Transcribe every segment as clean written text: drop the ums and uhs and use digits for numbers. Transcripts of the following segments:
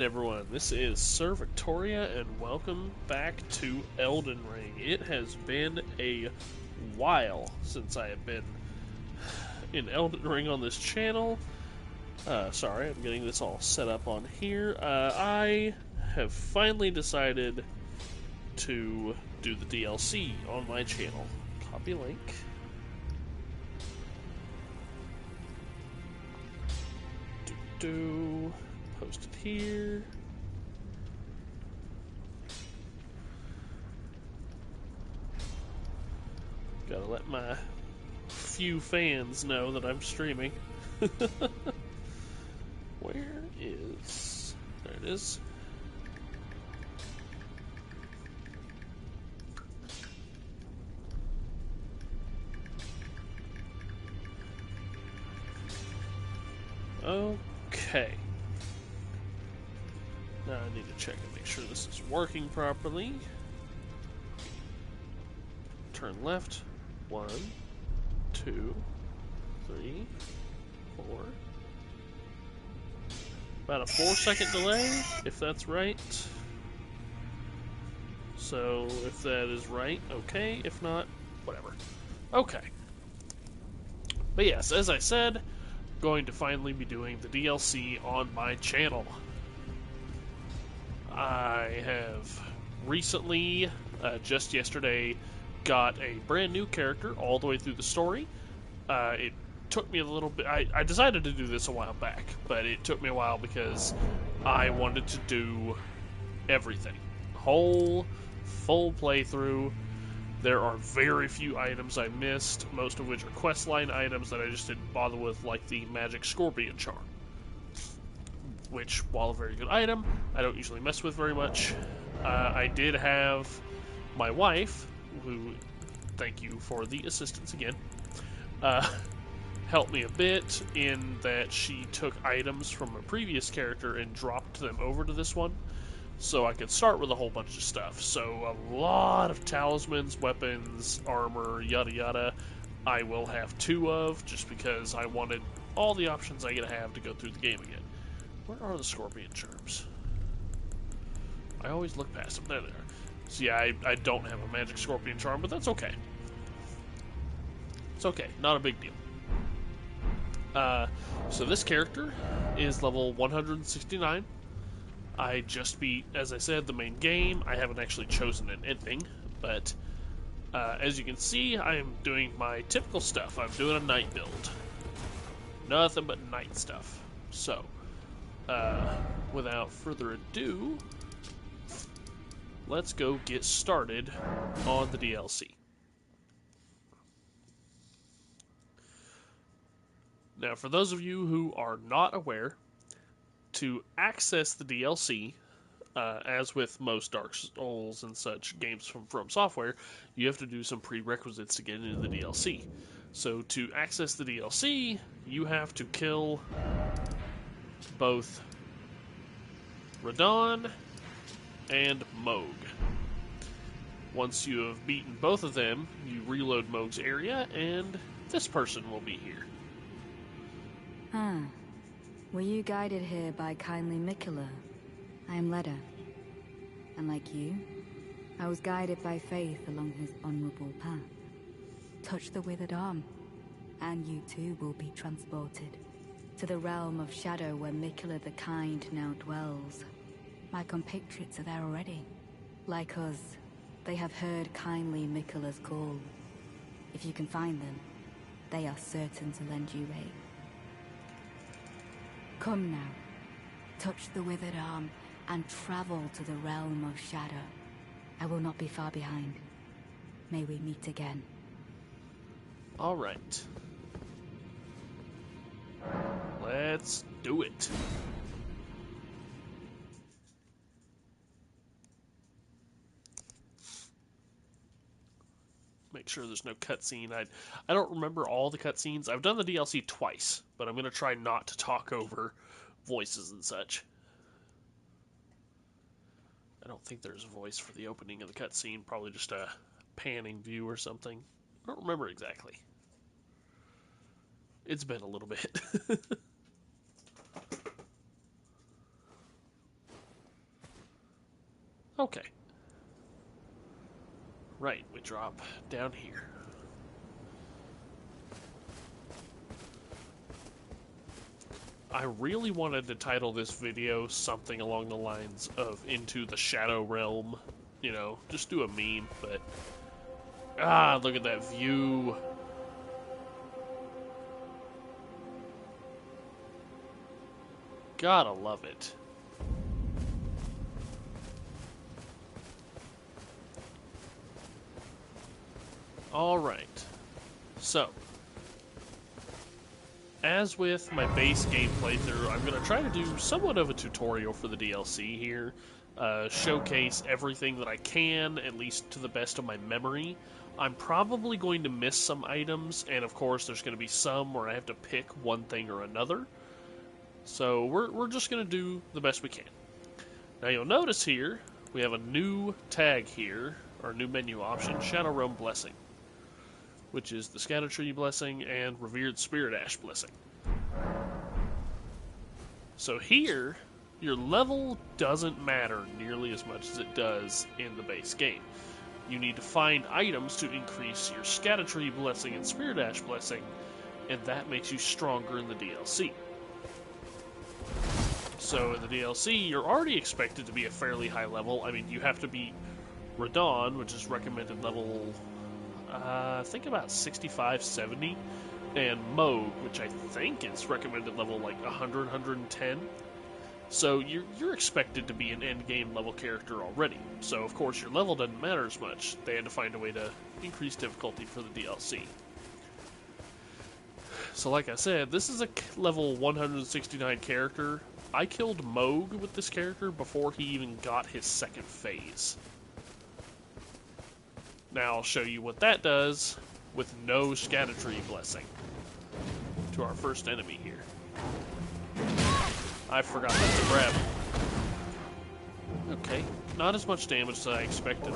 Everyone, this is Sir Victoria, and welcome back to Elden Ring. It has been a while since I have been in Elden Ring on this channel. Sorry, I'm getting this all set up on here. I have finally decided to do the DLC on my channel. Copy link. Post it here. Gotta let my few fans know that I'm streaming. Where is... There it is. Okay. Now I need to check and make sure this is working properly. Turn left. 1, 2, 3, 4. About a 4-second delay, if that's right. So, if that is right, okay. If not, whatever. Okay. But yes, as I said, going to finally be doing the DLC on my channel. I have recently, just yesterday, got a brand new character all the way through the story. It took me a little bit. I decided to do this a while back, but it took me a while because I wanted to do everything. Whole, full playthrough. There are very few items I missed, most of which are questline items that I just didn't bother with, like the Magic Scorpion Charm. Which, while a very good item, I don't usually mess with very much. I did have my wife, who, thank you for the assistance again, helped me a bit in that she took items from a previous character and dropped them over to this one, so I could start with a whole bunch of stuff. So a lot of talismans, weapons, armor, yada yada, I will have 2 of, just because I wanted all the options I could have to go through the game again. Where are the scorpion charms? I always look past them. There they are. So yeah, I don't have a magic scorpion charm, but that's okay. It's okay. Not a big deal. So this character is level 169. I just beat, as I said, the main game. I haven't actually chosen an ending, but as you can see, I am doing my typical stuff. I'm doing a night build. Nothing but night stuff. So, without further ado, let's go get started on the DLC. Now, for those of you who are not aware, to access the DLC, as with most Dark Souls and such games from Software, you have to do some prerequisites to get into the DLC. So to access the DLC, you have to kill both Radon and Moog. Once you have beaten both of them, you reload Moog's area, and this person will be here. Ah, were you guided here by kindly Mikula? I am Leda, and like you, I was guided by faith along his honorable path. Touch the withered arm, and you too will be transported to the realm of shadow where Mikula the Kind now dwells. My compatriots are there already. Like us, they have heard kindly Mikula's call. If you can find them, they are certain to lend you aid. Come now, touch the withered arm, and travel to the realm of shadow. I will not be far behind. May we meet again. Alright. Let's do it. Make sure there's no cutscene. I don't remember all the cutscenes. I've done the DLC twice, but I'm going to try not to talk over voices and such. I don't think there's a voice for the opening of the cutscene, probably just a panning view or something. I don't remember exactly. It's been a little bit. Okay. Right, we drop down here. I really wanted to title this video something along the lines of Into the Shadow Realm. You know, just do a meme, but... Ah, look at that view. Gotta love it. Alright. So, as with my base game playthrough, I'm going to try to do somewhat of a tutorial for the DLC here. Showcase everything that I can, at least to the best of my memory. I'm probably going to miss some items, and of course there's going to be some where I have to pick one thing or another. So we're just going to do the best we can. Now you'll notice here, we have a new tag here, or new menu option, Shadow Realm Blessing, which is the Erdtree Blessing and Revered Spirit Ash Blessing. So here, your level doesn't matter nearly as much as it does in the base game. You need to find items to increase your Erdtree Blessing and Spirit Ash Blessing, and that makes you stronger in the DLC. So in the DLC, you're already expected to be a fairly high level. I mean, you have to beat Radon, which is recommended level, I think about 65, 70, and Moog, which I think is recommended level like 100, 110. So you're expected to be an endgame level character already. So of course your level doesn't matter as much. They had to find a way to increase difficulty for the DLC. So like I said, this is a level 169 character. I killed Moog with this character before he even got his second phase. Now I'll show you what that does with no Erdtree Blessing to our first enemy here. I forgot to grab. Okay, not as much damage as I expected.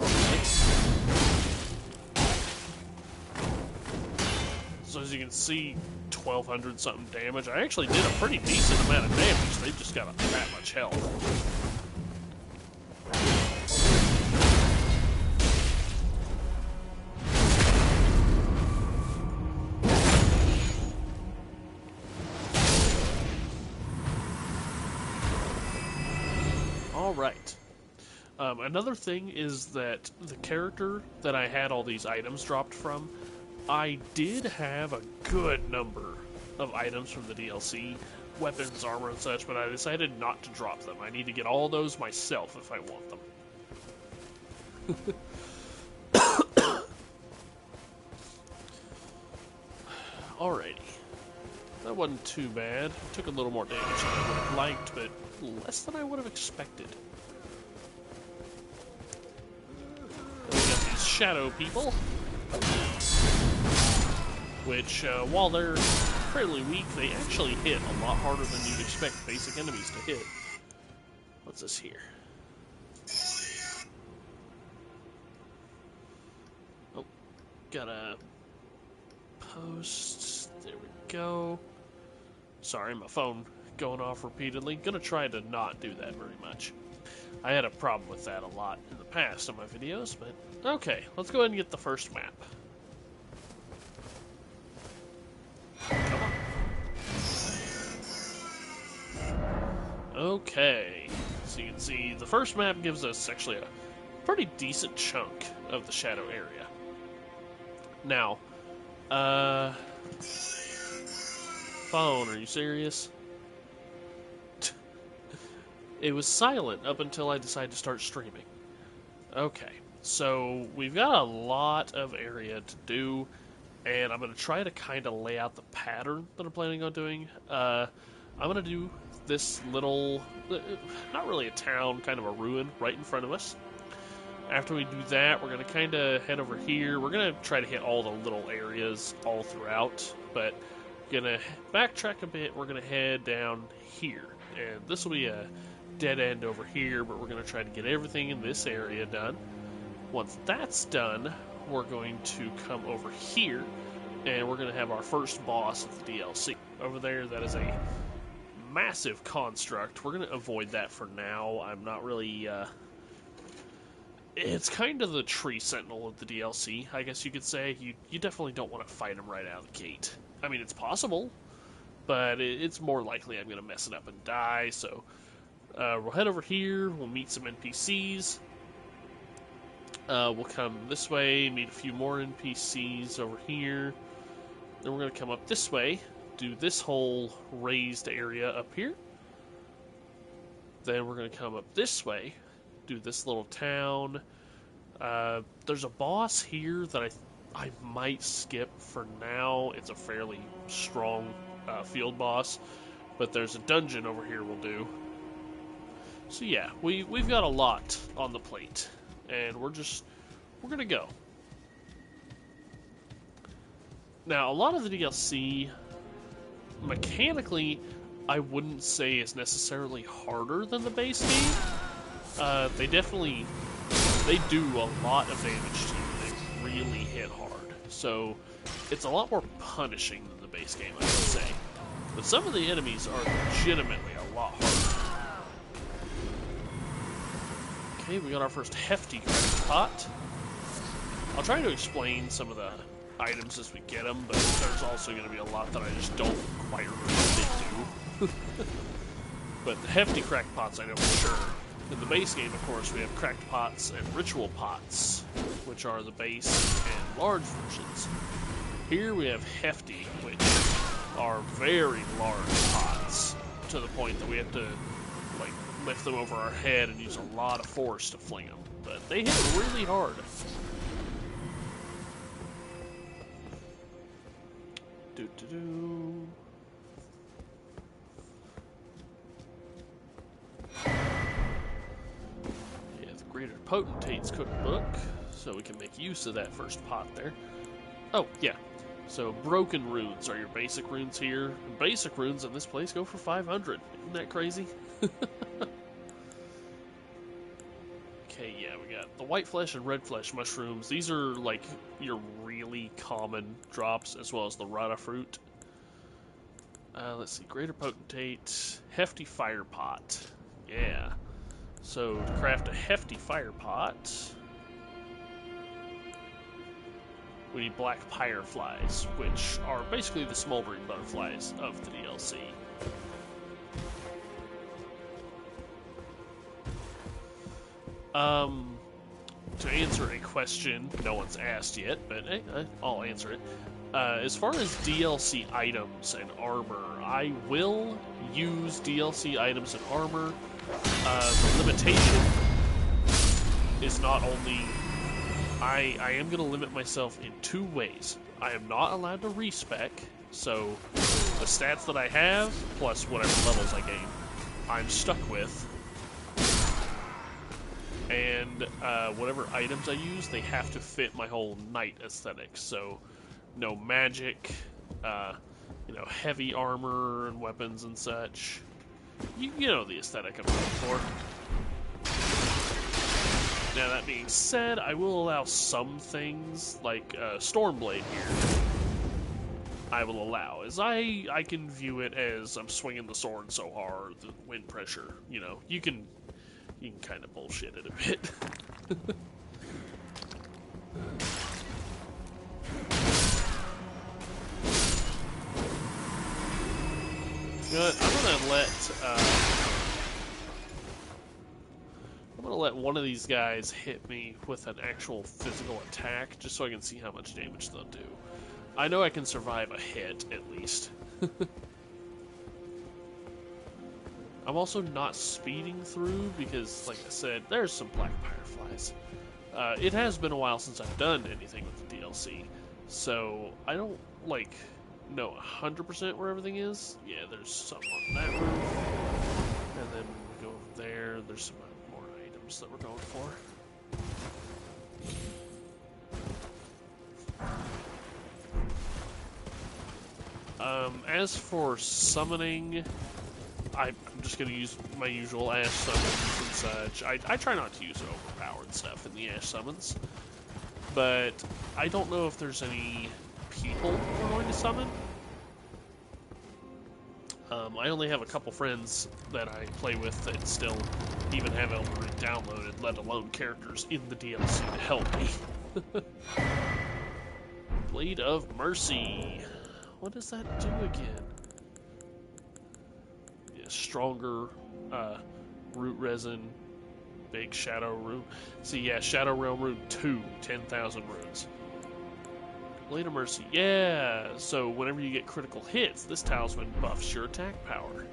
So as you can see, 1,200 something damage. I actually did a pretty decent amount of damage. They just got that much health. Alright. Another thing is that the character that I had all these items dropped from, I did have a good number of items from the DLC, weapons, armor, and such, but I decided not to drop them. I need to get all those myself if I want them. Alrighty. That wasn't too bad. Took a little more damage than I would have liked, but less than I would have expected. Then we got these shadow people, which, while they're fairly weak, they actually hit a lot harder than you'd expect basic enemies to hit. What's this here? Oh, got a post. There we go. Sorry, my phone going off repeatedly. Gonna try to not do that very much. I had a problem with that a lot in the past on my videos, but okay, let's go ahead and get the first map. Come on. Okay, so you can see the first map gives us actually a pretty decent chunk of the shadow area. Now, phone, are you serious? It was silent up until I decided to start streaming. Okay, so we've got a lot of area to do, and I'm going to try to kind of lay out the pattern that I'm planning on doing. I'm going to do this little, not really a town, kind of a ruin right in front of us. After we do that, we're going to kind of head over here. We're going to try to hit all the little areas all throughout, but going to backtrack a bit. We're going to head down here, and this will be a dead end over here, but we're going to try to get everything in this area done. Once that's done, we're going to come over here, and we're going to have our first boss of the DLC. Over there, that is a massive construct. We're going to avoid that for now. I'm not really It's kind of the tree sentinel of the DLC, I guess you could say. You definitely don't want to fight him right out of the gate. I mean, it's possible, but it's more likely I'm going to mess it up and die, so we'll head over here, we'll meet some NPCs, we'll come this way, meet a few more NPCs over here, then we're going to come up this way, do this whole raised area up here, then we're going to come up this way, do this little town. There's a boss here that I might skip for now. It's a fairly strong field boss, but there's a dungeon over here we'll do. So yeah, we've got a lot on the plate, and we're gonna go. Now, a lot of the DLC, mechanically, I wouldn't say is necessarily harder than the base game. They do a lot of damage to you. They really hit hard. So, it's a lot more punishing than the base game, I would say. But some of the enemies are legitimately a lot harder. Okay, we got our first hefty craft pot. I'll try to explain some of the items as we get them, but there's also going to be a lot that I just don't quite remember what they do. But the hefty cracked pots I know for sure. In the base game, of course, we have cracked pots and ritual pots, which are the base and large versions. Here we have hefty, which are very large pots, to the point that we have to like lift them over our head and use a lot of force to fling them. But they hit really hard. Do-do-do. Yeah, the Greater Potentate's cookbook, so we can make use of that first pot there. Oh, yeah. So, broken runes are your basic runes here. Basic runes in this place go for 500. Isn't that crazy? Okay, yeah, we got the white flesh and red flesh mushrooms. These are, like, your really common drops, as well as the rata fruit. Let's see, Greater Potentate, Hefty Fire Pot. Yeah. So, to craft a Hefty Fire Pot, we need black fireflies, which are basically the smoldering butterflies of the DLC. To answer a question no one's asked yet, but I'll answer it. As far as DLC items and armor, I will use DLC items and armor. The limitation is not only... I am going to limit myself in two ways. I am not allowed to respec, so the stats that I have, plus whatever levels I gain, I'm stuck with. And whatever items I use, they have to fit my whole knight aesthetic. So, no magic, heavy armor and weapons and such. You know the aesthetic I'm going for. Now, that being said, I will allow some things, like Stormblade here, I will allow, as I can view it as I'm swinging the sword so hard, the wind pressure, you can kind of bullshit it a bit. Good. I'm gonna let one of these guys hit me with an actual physical attack, just so I can see how much damage they'll do. I know I can survive a hit, at least. I'm also not speeding through because, like I said, there's some black fireflies. It has been a while since I've done anything with the DLC, so I don't, know 100% where everything is. Yeah, there's some on that roof, and then when we go over there, there's some more items that we're going for. As for summoning, I'm just going to use my usual Ash summons and such. I try not to use overpowered stuff in the Ash summons, but I don't know if there's any people we're going to summon. I only have a couple friends that I play with that still even have Elden Ring downloaded, let alone characters in the DLC to help me. Blade of Mercy. What does that do again? Yeah, stronger root resin, big shadow rune. See, yeah, Shadow Realm rune 2, 10,000 runes. Blade of Mercy, yeah! So whenever you get critical hits, this talisman buffs your attack power.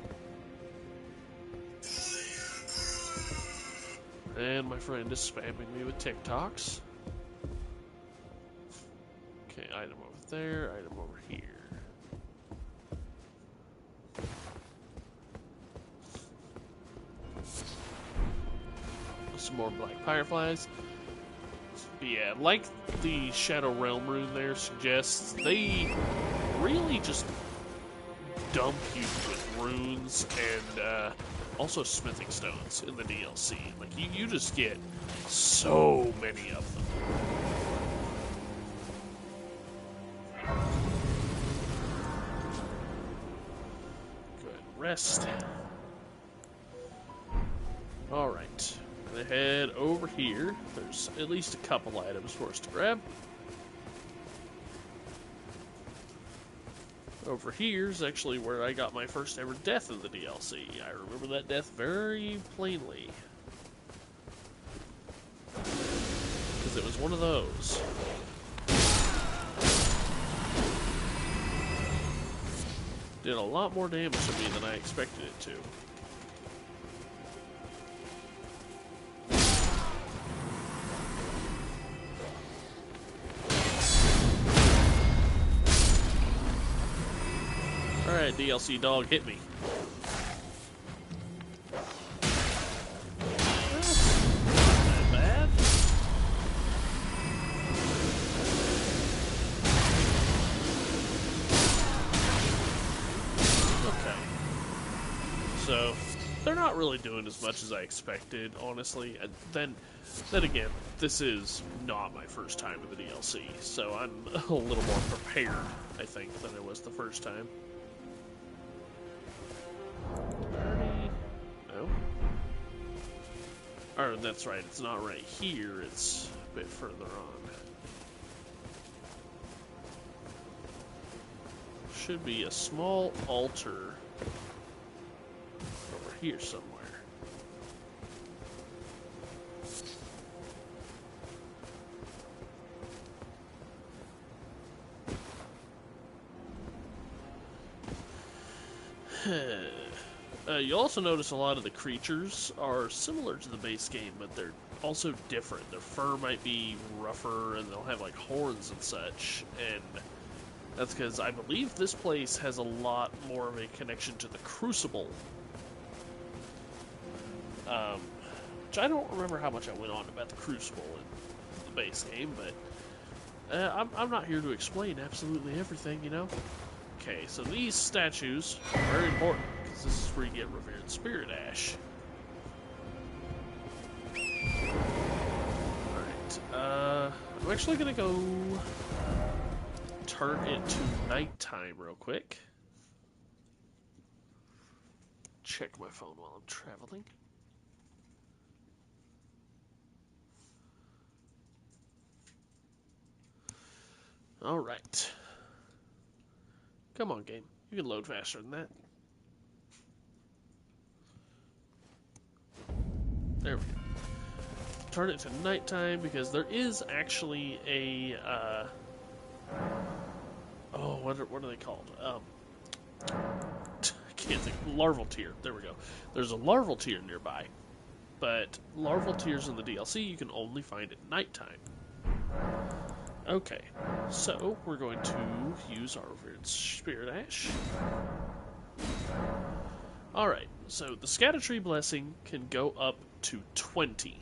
And my friend is spamming me with TikToks. Okay, item over there, item over here. Some more black fireflies. But yeah, like the Shadow Realm rune there suggests, they really just dump you with runes and also smithing stones in the DLC. Like, you just get so many of them. Go ahead and rest. Alright, I'm gonna head over here. There's at least a couple items for us to grab. Over here is actually where I got my first ever death in the DLC. I remember that death very plainly. Because it was one of those. Did a lot more damage to me than I expected it to. Alright, DLC dog, hit me. Not bad. Okay. So, they're not really doing as much as I expected, honestly. And then again, this is not my first time with the DLC, so I'm a little more prepared, I think, than I was the first time. 30? No? Or, that's right, it's not right here, it's a bit further on. Should be a small altar over here somewhere. You'll also notice a lot of the creatures are similar to the base game, but they're also different. Their fur might be rougher, and they'll have like horns and such, and that's because I believe this place has a lot more of a connection to the Crucible. Which I don't remember how much I went on about the Crucible in the base game, but I'm not here to explain absolutely everything, you know? Okay, so these statues are very important, because this is where you get Revered Spirit Ash. Alright, I'm actually gonna go turn it to nighttime real quick. Check my phone while I'm traveling. Alright. Come on, game. You can load faster than that. There we go. Turn it to nighttime because there is actually a, oh, what are they called? I can't think. Larval tier. There we go. There's a larval tier nearby, but larval tiers in the DLC you can only find at nighttime. Okay, so we're going to use our Revered Spirit Ash. Alright, so the Scatter-Tree Blessing can go up to 20,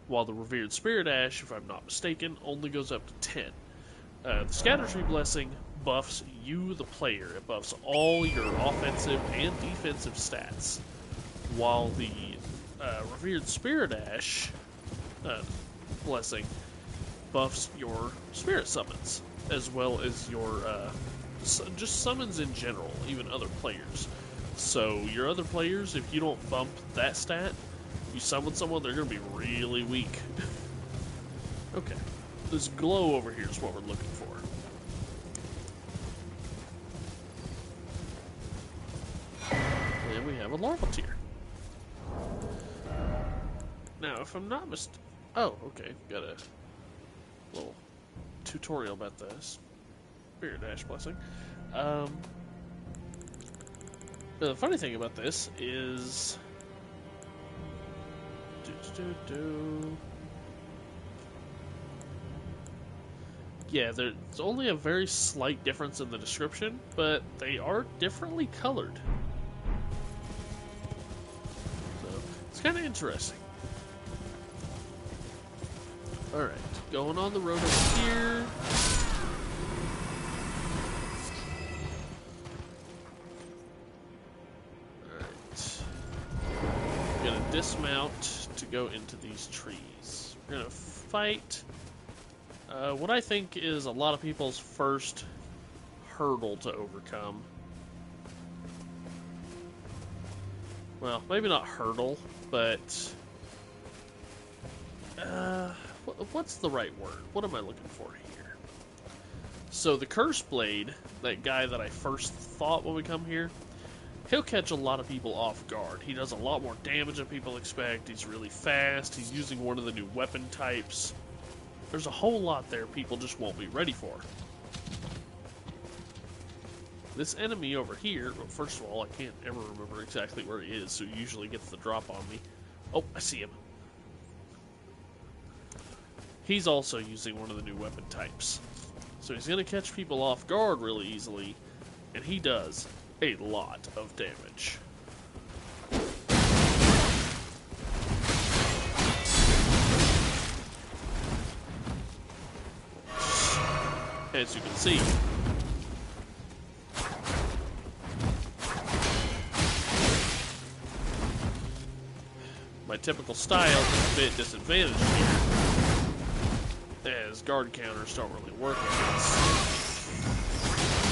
while the Revered Spirit Ash, if I'm not mistaken, only goes up to 10. The Scatter-Tree Blessing buffs you, the player. It buffs all your offensive and defensive stats, while the Revered Spirit Ash Blessing buffs your spirit summons, as well as your just summons in general, even other players. So your other players, if you don't bump that stat, you summon someone, they're going to be really weak. Okay. This glow over here is what we're looking for. And we have a larval tier. Now, if I'm not mistaken... Oh, okay. Got a little tutorial about this. Spirit Dash Blessing. The funny thing about this is... Yeah, there's only a very slight difference in the description, but they are differently colored. So, it's kind of interesting. Alright, going on the road over here. Alright. I'm gonna dismount to go into these trees. We're gonna fight what I think is a lot of people's first hurdle to overcome. Well, maybe not hurdle, but what's the right word? What am I looking for here? So the Curse Blade, that guy that I first fought when we come here, he'll catch a lot of people off guard. He does a lot more damage than people expect. He's really fast. He's using one of the new weapon types. There's a whole lot there people just won't be ready for. This enemy over here, well, first of all, I can't ever remember exactly where he is, so he usually gets the drop on me. Oh, I see him. He's also using one of the new weapon types. So he's going to catch people off guard really easily, and he does a lot of damage. As you can see, my typical style is a bit disadvantaged here, as guard counters don't really work against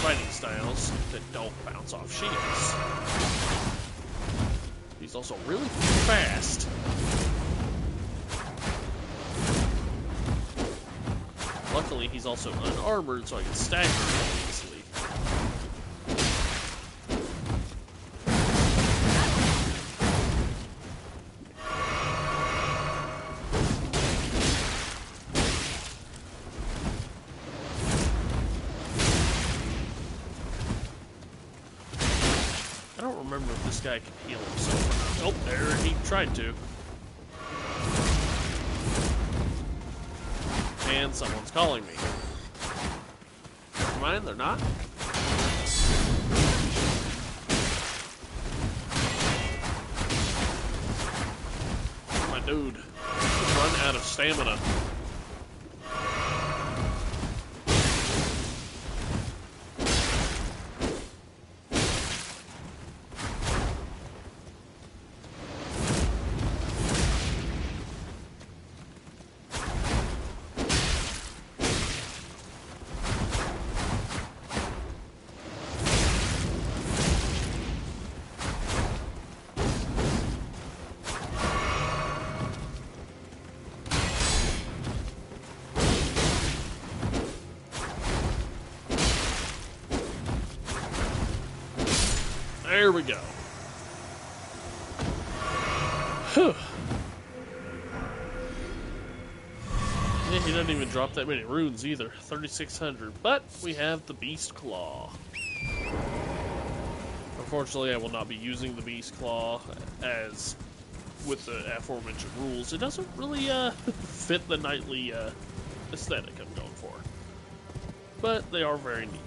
fighting styles that don't bounce off shields. He's also really fast. Luckily, he's also unarmored, so I can stagger him easily. I don't remember if this guy can heal himself or not. Oh, there, he tried to. And someone's calling me. Never mind, they're not. My dude, run out of stamina. There we go. Whew. Yeah, he doesn't even drop that many runes either. 3,600. But we have the Beast Claw. Unfortunately, I will not be using the Beast Claw, as with the aforementioned rules, it doesn't really fit the knightly aesthetic I'm going for. But they are very neat.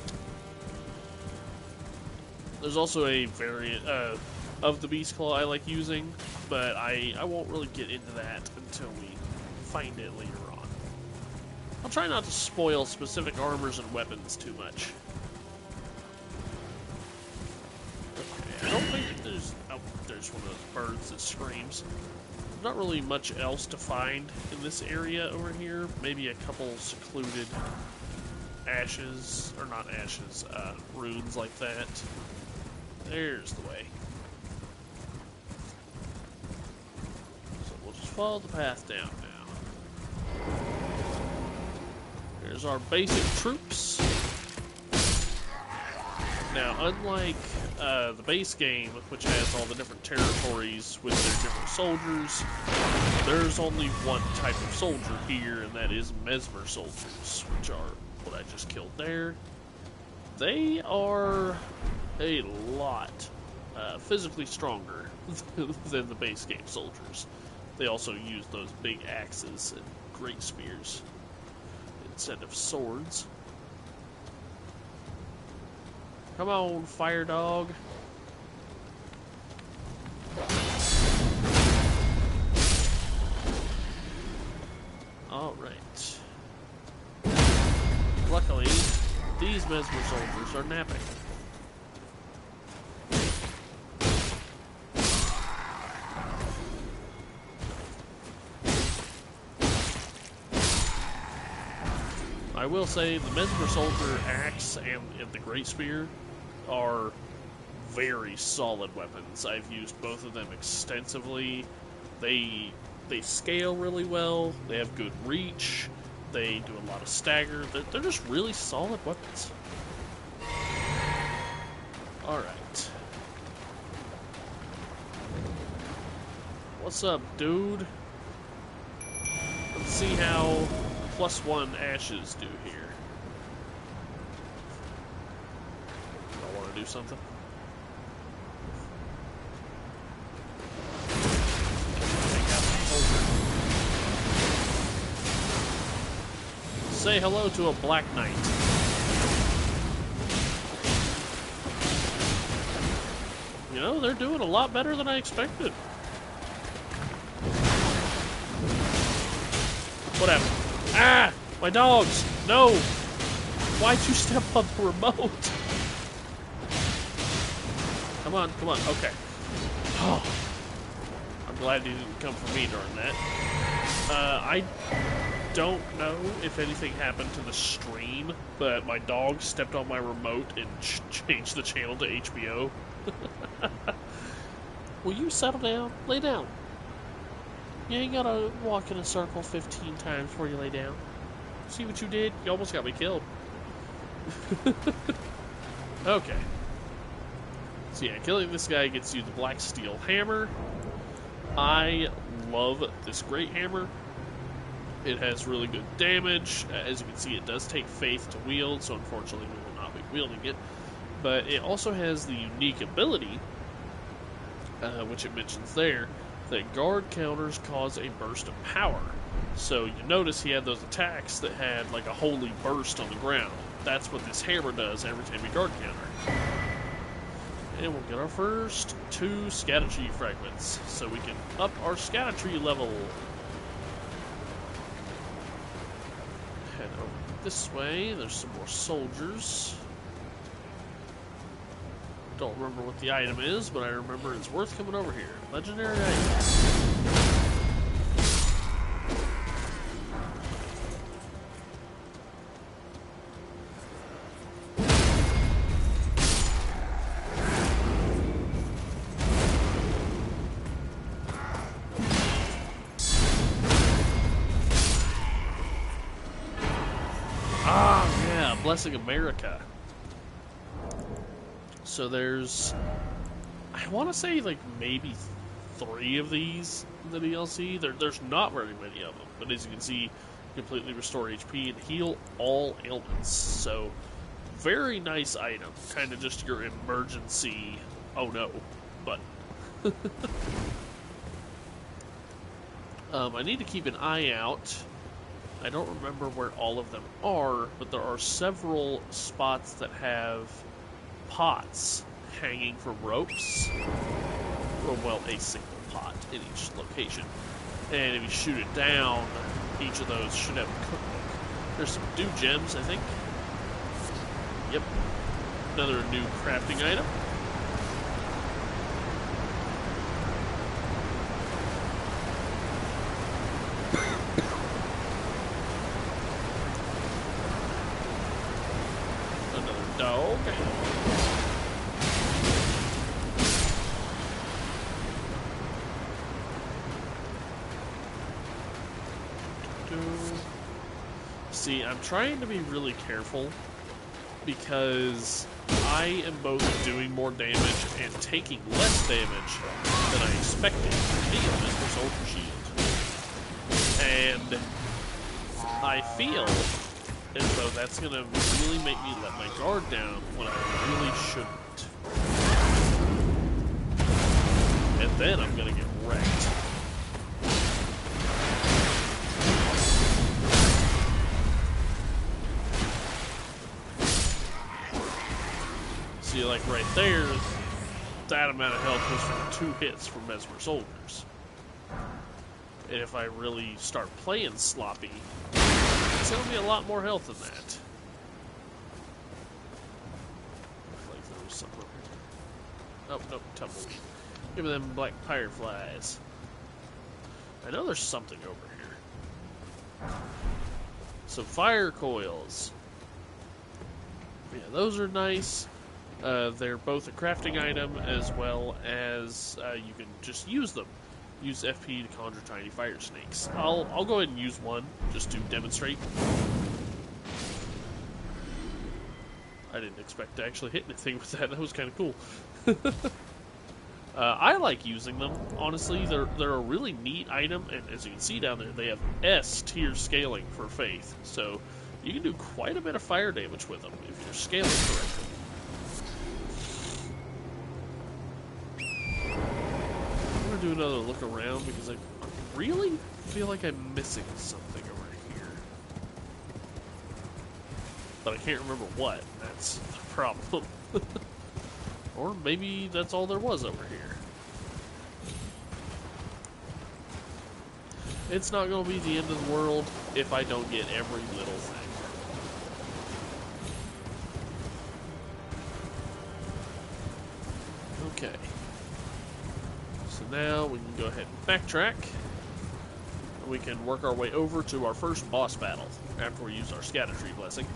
There's also a variant of the Beast Claw I like using, but I won't really get into that until we find it later on. I'll try not to spoil specific armors and weapons too much. Okay, I don't think that there's... Oh, there's one of those birds that screams. Not really much else to find in this area over here. Maybe a couple secluded ashes, or not ashes, runes like that. There's the way. follow the path down now. Here's our basic troops. Now, unlike the base game, which has all the different territories with their different soldiers, there's only one type of soldier here, and that is Mesmer soldiers, which are what I just killed there. They are a lot physically stronger than the base game soldiers. They also use those big axes and great spears instead of swords. Come on, fire dog. Alright. Luckily, these Mesmer soldiers are napping. I will say the Mesmer soldier axe and the great spear are very solid weapons. I've used both of them extensively. They scale really well. They have good reach. They do a lot of stagger. They're just really solid weapons. Alright. What's up, dude? Let's see how +1 ashes do here. I want to do something. Say hello to a Black Knight. You know, they're doing a lot better than I expected. What happened? Ah! My dogs! No! Why'd you step on the remote? Come on, come on. Okay. Oh. I'm glad he didn't come for me during that. I don't know if anything happened to the stream, but my dog stepped on my remote and changed the channel to HBO. Will you settle down? Lay down. You ain't gotta walk in a circle 15 times before you lay down. See what you did? You almost got me killed. Okay. So yeah, killing this guy gets you the Black Steel Hammer. I love this Great Hammer. It has really good damage. As you can see, it does take faith to wield, so unfortunately we will not be wielding it. But it also has the unique ability, which it mentions there, that guard counters cause a burst of power. So you notice he had those attacks that had like a holy burst on the ground. That's what this hammer does every time you guard counter. And we'll get our first 2 Scadutree fragments, so we can up our Scadutree level. Head over this way, there's some more soldiers. Don't remember what the item is, but I remember it's worth coming over here. Legendary item. Ah, yeah, Blessing America. So there's, I want to say like maybe 3 of these in the DLC. There's not very many of them, but as you can see, completely restore HP and heal all ailments. So very nice item, kind of just your emergency, oh no, button. I need to keep an eye out. I don't remember where all of them are, but there are several spots that have pots hanging from ropes, or well, a single pot in each location. And if you shoot it down, each of those should have a cookbook. There's some dew gems, I think. Yep. Another new crafting item. Another dog. go. See, I'm trying to be really careful because I am both doing more damage and taking less damage than I expected to be on this Soldier Shield. And I feel as though that's going to really make me let my guard down when I really shouldn't. And then I'm going to get wrecked. See, like right there, that amount of health was from 2 hits from Mesmer soldiers. And if I really start playing sloppy, it's going to be a lot more health than that. Like there was something over here. Oh, nope, tumbleweed. Give me them black fireflies. I know there's something over here. Some fire coils. Yeah, those are nice. They're both a crafting item as well as you can just use them. Use FP to conjure tiny fire snakes. I'll go ahead and use one just to demonstrate. I didn't expect to actually hit anything with that. That was kind of cool. I like using them. Honestly, they're a really neat item, and as you can see down there, they have S tier scaling for faith, so you can do quite a bit of fire damage with them if you're scaling correctly. I'm gonna do another look around because I really feel like I'm missing something over here, but I can't remember what. That's the problem. Or maybe that's all there was over here. It's not going to be the end of the world if I don't get every little thing. Okay. So now we can go ahead and backtrack. And we can work our way over to our first boss battle after we use our Erdtree blessing.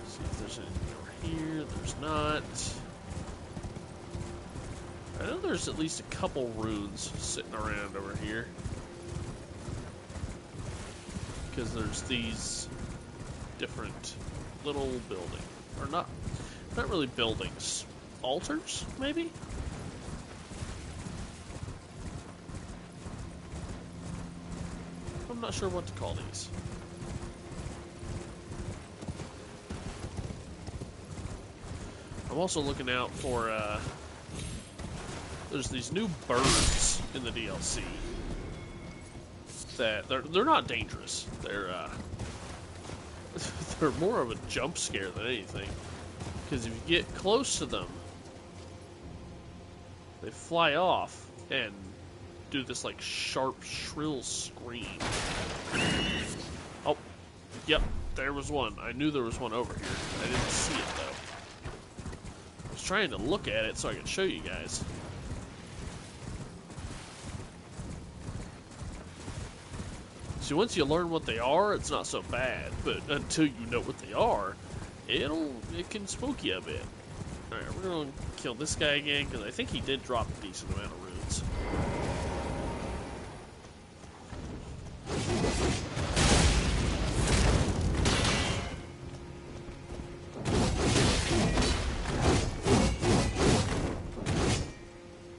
See if there's anything over here. There's not. I know there's at least a couple runes sitting around over here. Because there's these different little buildings. Or not really buildings. Altars, maybe? I'm not sure what to call these. I'm also looking out for, there's these new birds in the DLC that they're not dangerous. They're they're more of a jump scare than anything. Because if you get close to them, they fly off and do this like sharp, shrill scream. Oh, yep, there was one. I knew there was one over here. I didn't see it though. I was trying to look at it so I could show you guys. See, once you learn what they are, it's not so bad. But until you know what they are, it can spook you a bit. Alright, we're going to kill this guy again, because I think he did drop a decent amount of runes.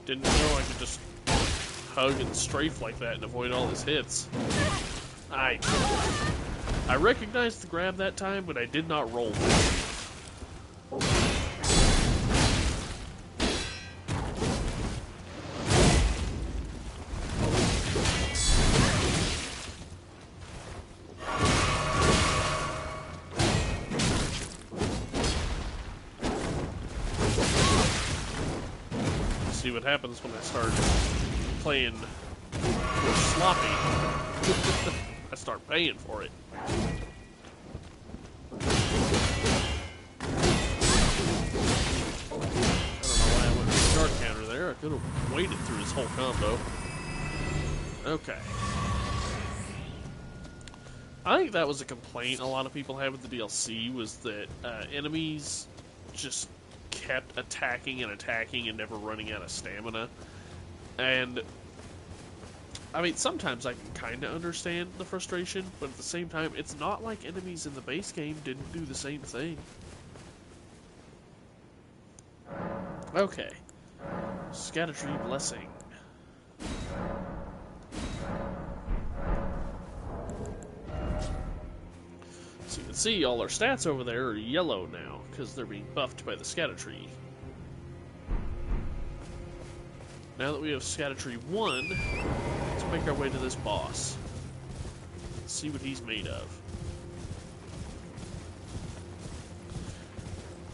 Didn't know I could just hug and strafe like that and avoid all his hits. I recognized the grab that time, but I did not roll. See what happens when I start playing more sloppy. I start paying for it. I don't know why I went for the guard counter there. I could have waited through this whole combo. Okay. I think that was a complaint a lot of people had with the DLC, was that enemies just kept attacking and attacking and never running out of stamina. And I mean, sometimes I can kind of understand the frustration, but at the same time, it's not like enemies in the base game didn't do the same thing. Okay. Scatter-tree blessing. So you can see all our stats over there are yellow now, because they're being buffed by the Scatter-tree. Now that we have Scatter-tree 1, let's make our way to this boss. Let's see what he's made of.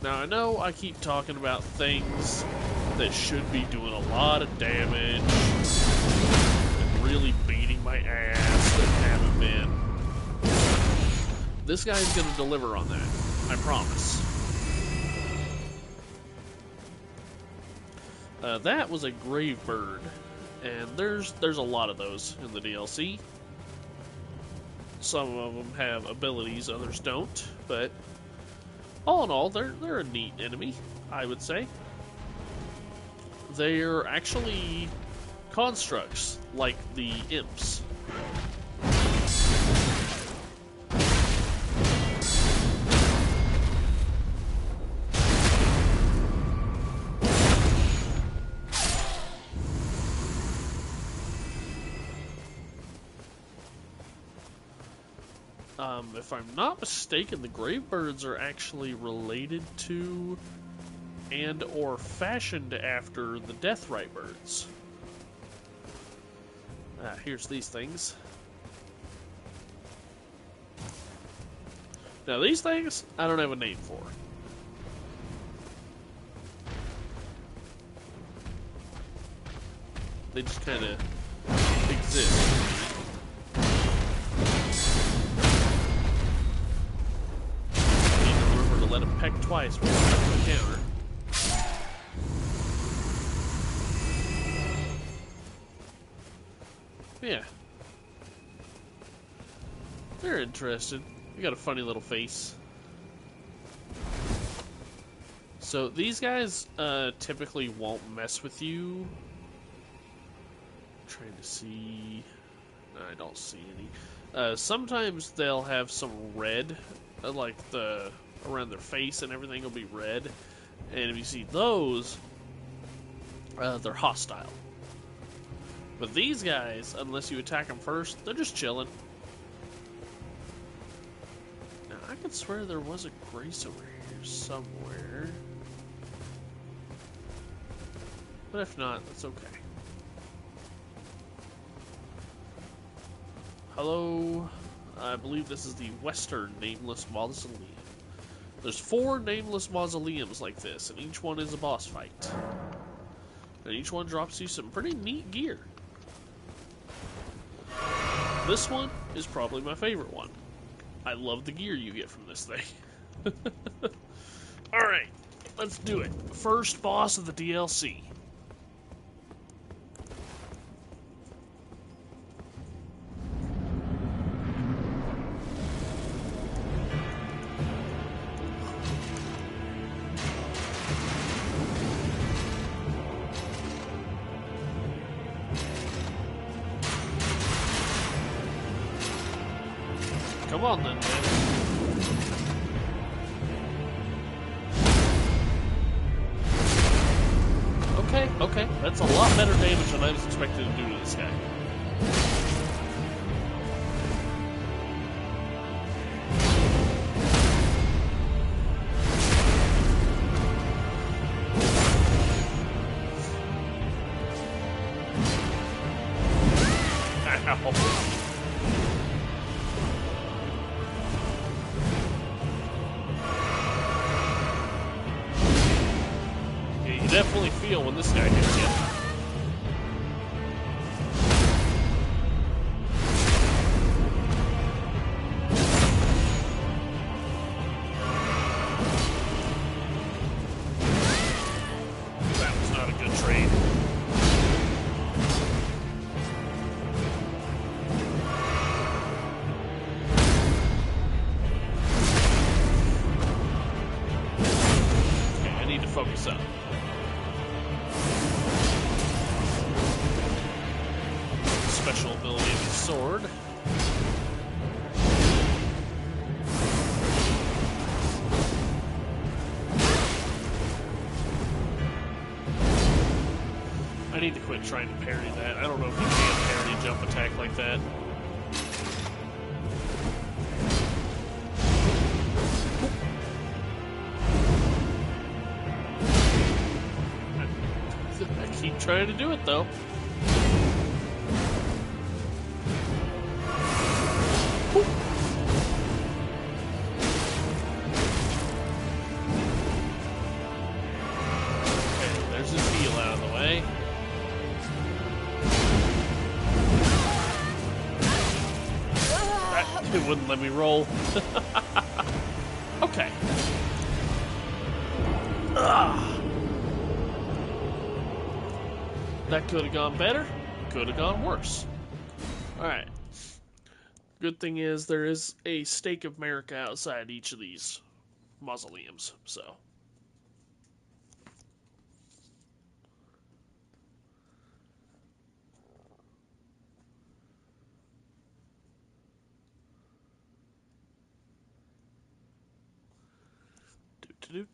Now I know I keep talking about things that should be doing a lot of damage and really beating my ass that haven't been. This guy's gonna deliver on that, I promise. That was a grave bird, and there's a lot of those in the DLC. Some of them have abilities, others don't, but all in all, they're a neat enemy, I would say. They're actually constructs, like the imps. If I'm not mistaken, the Gravebirds are actually related to and or fashioned after the Deathrite birds. Here's these things. Now these things, I don't have a name for. They just kind of exist. Let him peck twice when he comes to the counter. Yeah. They're interested. They got a funny little face. So these guys typically won't mess with you. I'm trying to see. I don't see any. Sometimes they'll have some red, like the around their face and everything will be red, and if you see those, they're hostile. But these guys, unless you attack them first, they're just chilling. Now I could swear there was a grace over here somewhere, but if not, that's okay. Hello, I believe this is the Western Nameless Mausoleum. There's 4 nameless mausoleums like this, and each one is a boss fight. And each one drops you some pretty neat gear. This one is probably my favorite one. I love the gear you get from this thing. Alright, let's do it. First boss of the DLC. Come on then, man. Okay. That's a lot better damage than I was expected to do to this guy. Ow. Definitely feel when this guy hits you. That was not a good trade. Okay, I need to focus up. special ability of his sword. I need to quit trying to parry that. I don't know if you can parry a jump attack like that. I keep trying to do it though. Okay, there's his heal out of the way. It wouldn't let me roll. Okay. That could have gone better. Could have gone worse. Alright. Good thing is there is a stake of America outside each of these mausoleums, so.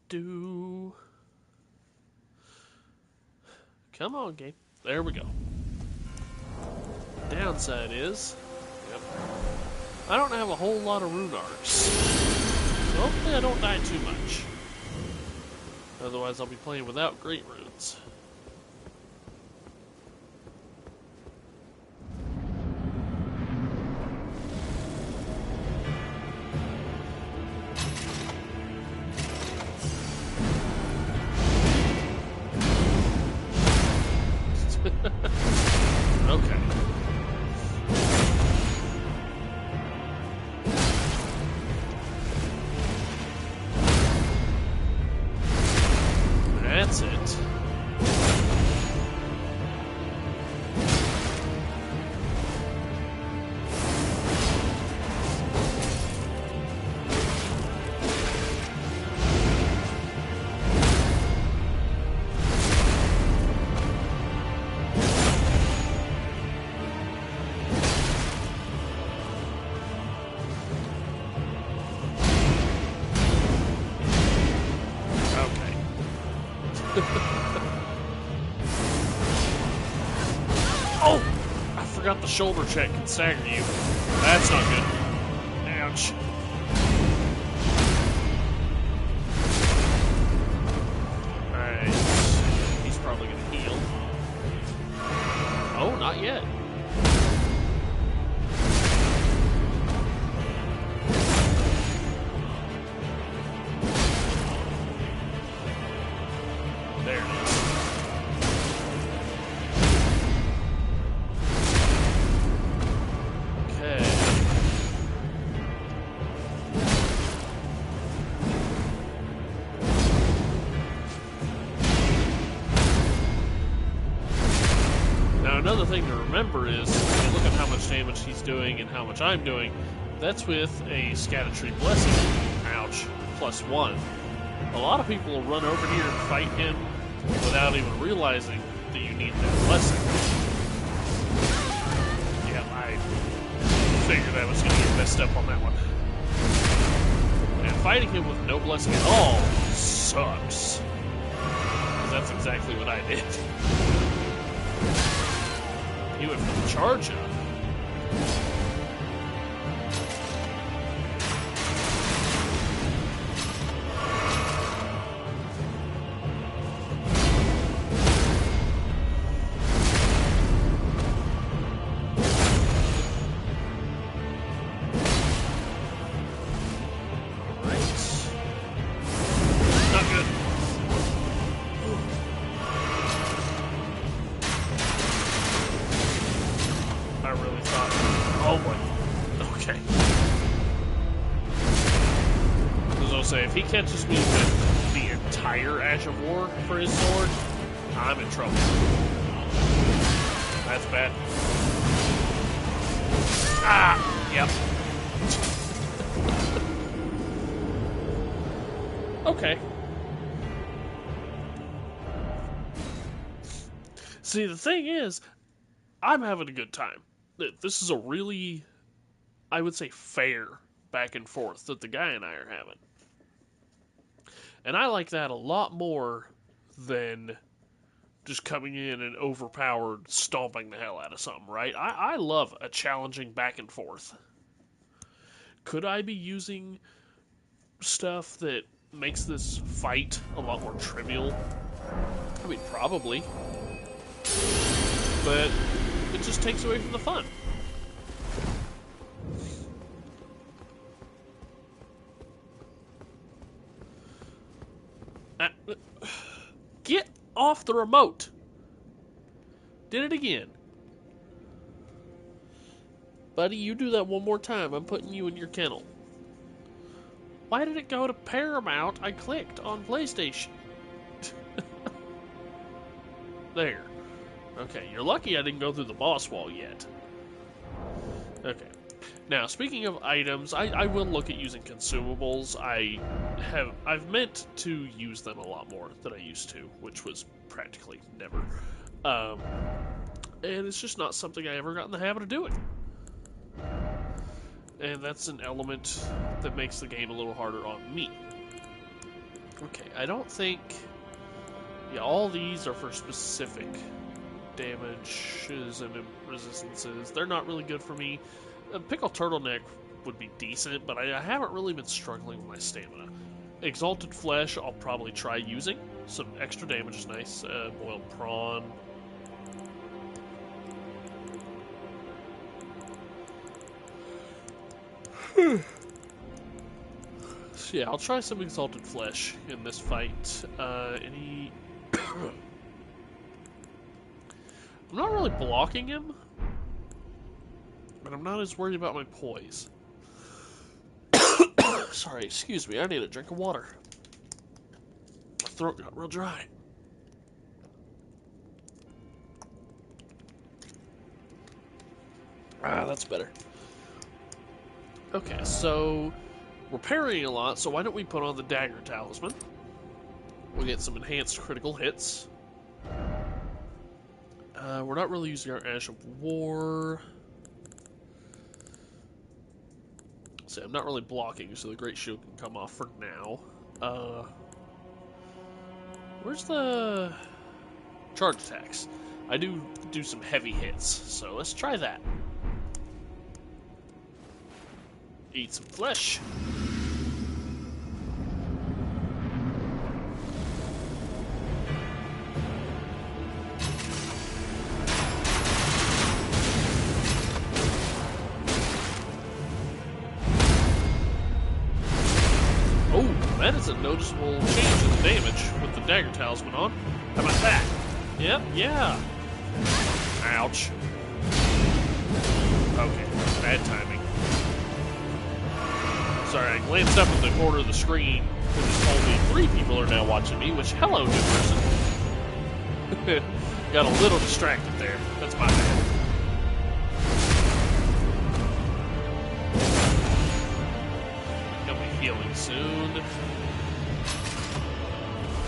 Do. Come on, game. There we go. Downside is, yep, I don't have a whole lot of rune arcs. So hopefully I don't die too much. Otherwise I'll be playing without great runes. Okay. That's it. Oh! I forgot the shoulder check can stagger you. That's not good. Ouch. Alright. He's probably gonna heal. Oh, not yet. There it is. Okay. Now another thing to remember is, when you look at how much damage he's doing and how much I'm doing, that's with a Scattertree Blessing, ouch, +1. A lot of people will run over here and fight him without even realizing that you need that blessing. Yeah, I figured I was going to get messed up on that one. And fighting him with no blessing at all sucks. Because that's exactly what I did. He went for the charge up. I really thought, oh boy, okay. As I'll say, if he catches me with the entire Ash of War for his sword, I'm in trouble. That's bad. Ah, yep. Okay. See, the thing is, I'm having a good time. this is a really, I would say, fair back and forth that the guy and I are having. And I like that a lot more than just coming in and overpowered stomping the hell out of something, right? I love a challenging back and forth. Could I be using stuff that makes this fight a lot more trivial? I mean, probably. But it just takes away from the fun. Get off the remote! Did it again. Buddy, you do that one more time, I'm putting you in your kennel. Why did it go to Paramount? I clicked on PlayStation. There. Okay, you're lucky I didn't go through the boss wall yet. Okay. Now, speaking of items, I will look at using consumables. I've meant to use them a lot more than I used to, which was practically never. And it's just not something I ever got in the habit of doing. And that's an element that makes the game a little harder on me. Okay, I don't think... Yeah, all these are for specific damages and resistances. They're not really good for me. Pickle Turtleneck would be decent, but I haven't really been struggling with my stamina. Exalted Flesh I'll probably try using. Some extra damage is nice. Boiled Prawn. So yeah, I'll try some Exalted Flesh in this fight. I'm not really blocking him, but I'm not as worried about my poise. Sorry, excuse me, I need a drink of water. My throat got real dry. Ah, that's better. Okay, so we're parrying a lot, so why don't we put on the Dagger Talisman? We'll get some enhanced critical hits. We're not really using our Ash of War. So I'm not really blocking, so the Great Shield can come off for now. Where's the charge attacks? I do some heavy hits, so let's try that. Eat some flesh. That is a noticeable change in the damage with the Dagger Talisman on. How about that? Yep, yeah. Ouch. Okay, bad timing. Sorry, I glanced up at the corner of the screen because it told me 3 people are now watching me, which, hello, new person. Got a little distracted there. That's my bad. He'll be healing soon.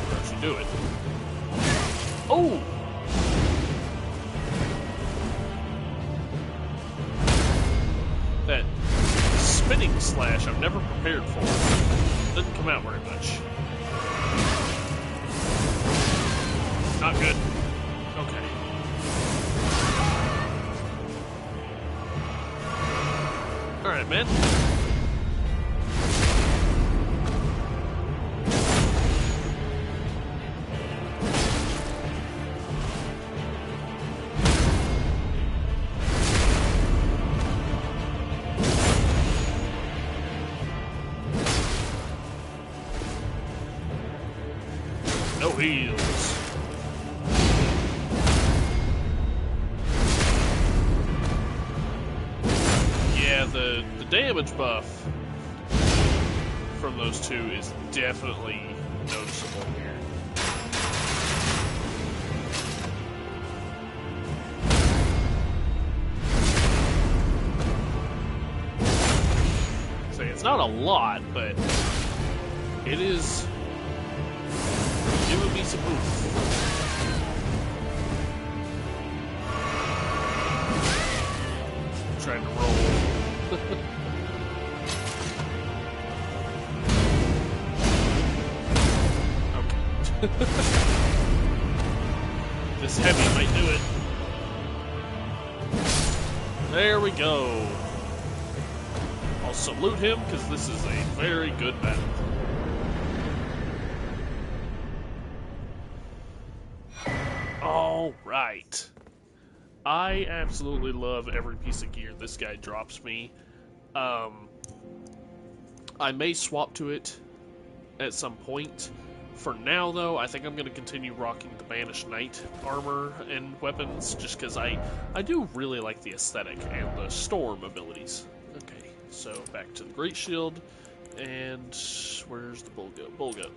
Don't you do it. Oh! That spinning slash I'm never prepared for. Doesn't come out very much. Not good. Okay. Alright, man. No heals. Yeah, the damage buff from those two is definitely noticeable here. So it's not a lot, but it is giving me some oof. trying to roll. Okay. This heavy might do it. There we go. I'll salute him, because this is a very good battle. Alright. I absolutely love every piece of gear this guy drops me. I may swap to it at some point. For now, though, I think I'm going to continue rocking the Banished Knight armor and weapons, just because I do really like the aesthetic and the storm abilities. Okay, so back to the Great Shield, and where's the bull go? Bull go.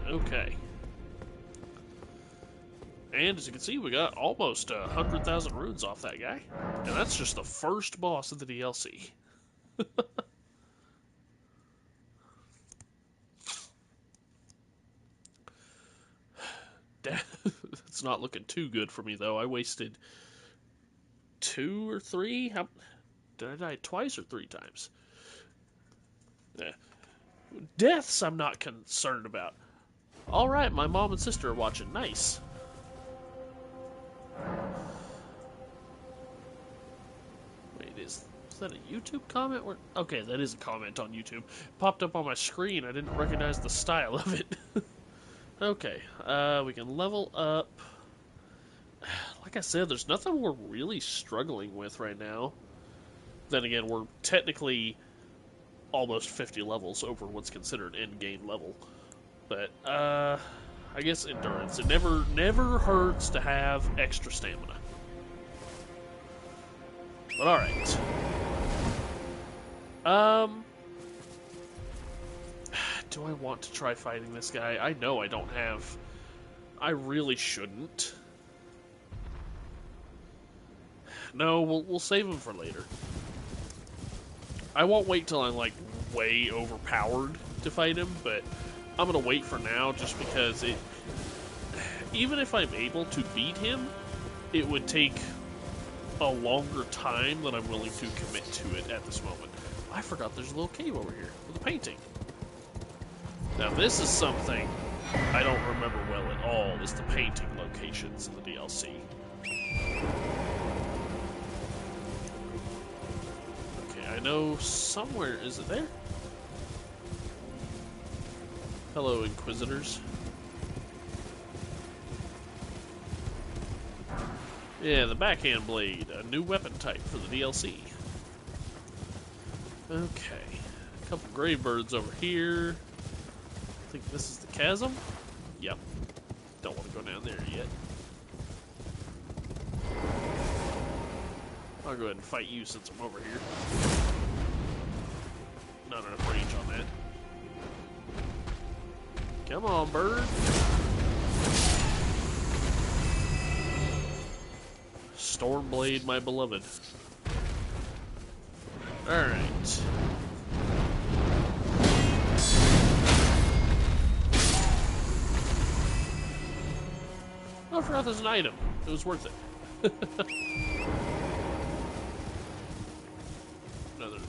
Okay. And as you can see, we got almost 100,000 runes off that guy. And that's just the first boss of the DLC. That's not looking too good for me, though. I wasted 2 or 3? Did I die twice or 3 times? Yeah. Deaths I'm not concerned about. Alright, my mom and sister are watching. Nice. Wait, is that a YouTube comment? Okay, that is a comment on YouTube. Popped up on my screen. I didn't recognize the style of it. Okay, we can level up. Like I said, there's nothing we're really struggling with right now. Then again, we're technically almost 50 levels over what's considered end-game level. But, I guess endurance. It never hurts to have extra stamina. But alright. Do I want to try fighting this guy? I know I don't have... I really shouldn't. No, we'll save him for later. I won't wait till I'm, like, way overpowered to fight him, but I'm gonna wait for now just because it... Even if I'm able to beat him, it would take a longer time than I'm willing to commit to it at this moment. I forgot there's a little cave over here with a painting. Now this is something I don't remember well at all, is the painting locations in the DLC. Okay, I know somewhere, is it there? Hello, Inquisitors. Yeah, the backhand blade, a new weapon type for the DLC. Okay, a couple grave birds over here. I think this is the chasm? Yep. Don't want to go down there yet. I'll go ahead and fight you since I'm over here. Not enough range on that. Come on, bird. Stormblade, my beloved. Alright. Oh, I forgot there's an item. It was worth it. Another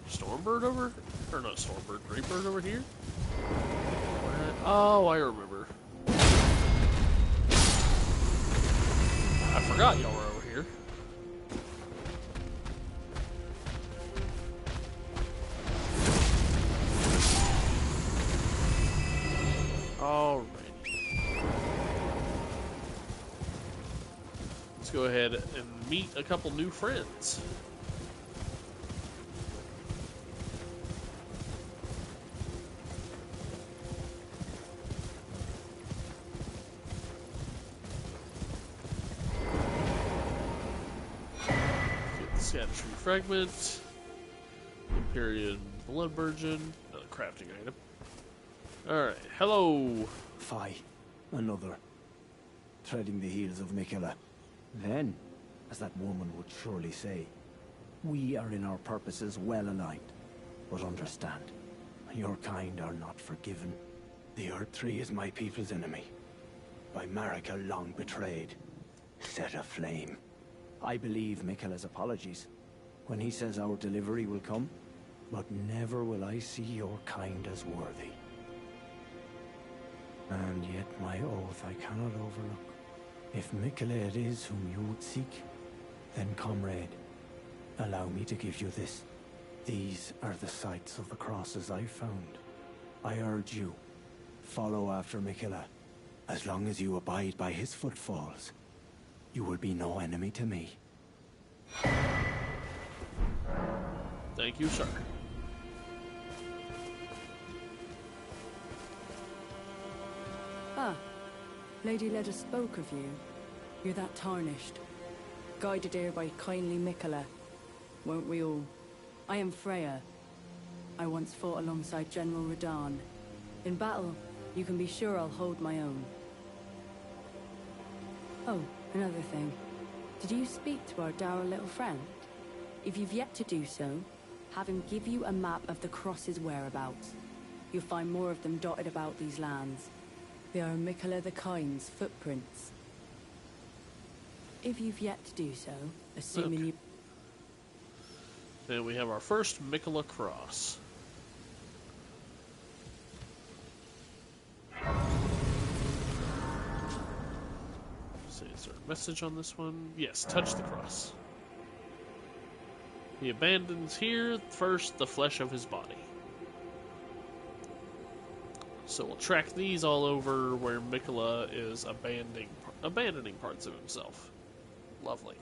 Stormbird over? Or not Stormbird, Great Bird over here? Oh, I remember. I forgot y'all were over here. Alrighty. Let's go ahead and meet a couple new friends. Erdtree fragment, Imperial blood virgin, another crafting item. Alright, hello! Fie, another. Treading the heels of Mikela. Then, as that woman would surely say, we are in our purposes well aligned. But understand, your kind are not forgiven. The Erdtree is my people's enemy. By Marika long betrayed, set aflame. I believe Mikela's apologies when he says our delivery will come, but never will I see your kind as worthy. And yet my oath I cannot overlook. If Miquella it is whom you would seek, then comrade, allow me to give you this. These are the sites of the crosses I found. I urge you, follow after Miquella. As long as you abide by his footfalls, you will be no enemy to me. Thank you, sir. Ah, Lady Leda spoke of you. You're that tarnished. Guided here by kindly Miquella. Weren't we all? I am Freya. I once fought alongside General Radahn. In battle, you can be sure I'll hold my own. Oh, another thing. Did you speak to our dour little friend? If you've yet to do so, have him give you a map of the Cross's whereabouts. You'll find more of them dotted about these lands. They are Miquella the Kind's footprints. If you've yet to do so, assuming Okay. you... Then we have our first Miquella cross. So is there a message on this one? Yes, touch the cross. He abandons here first the flesh of his body. So we'll track these all over where Miquella is abandoning parts of himself. Lovely.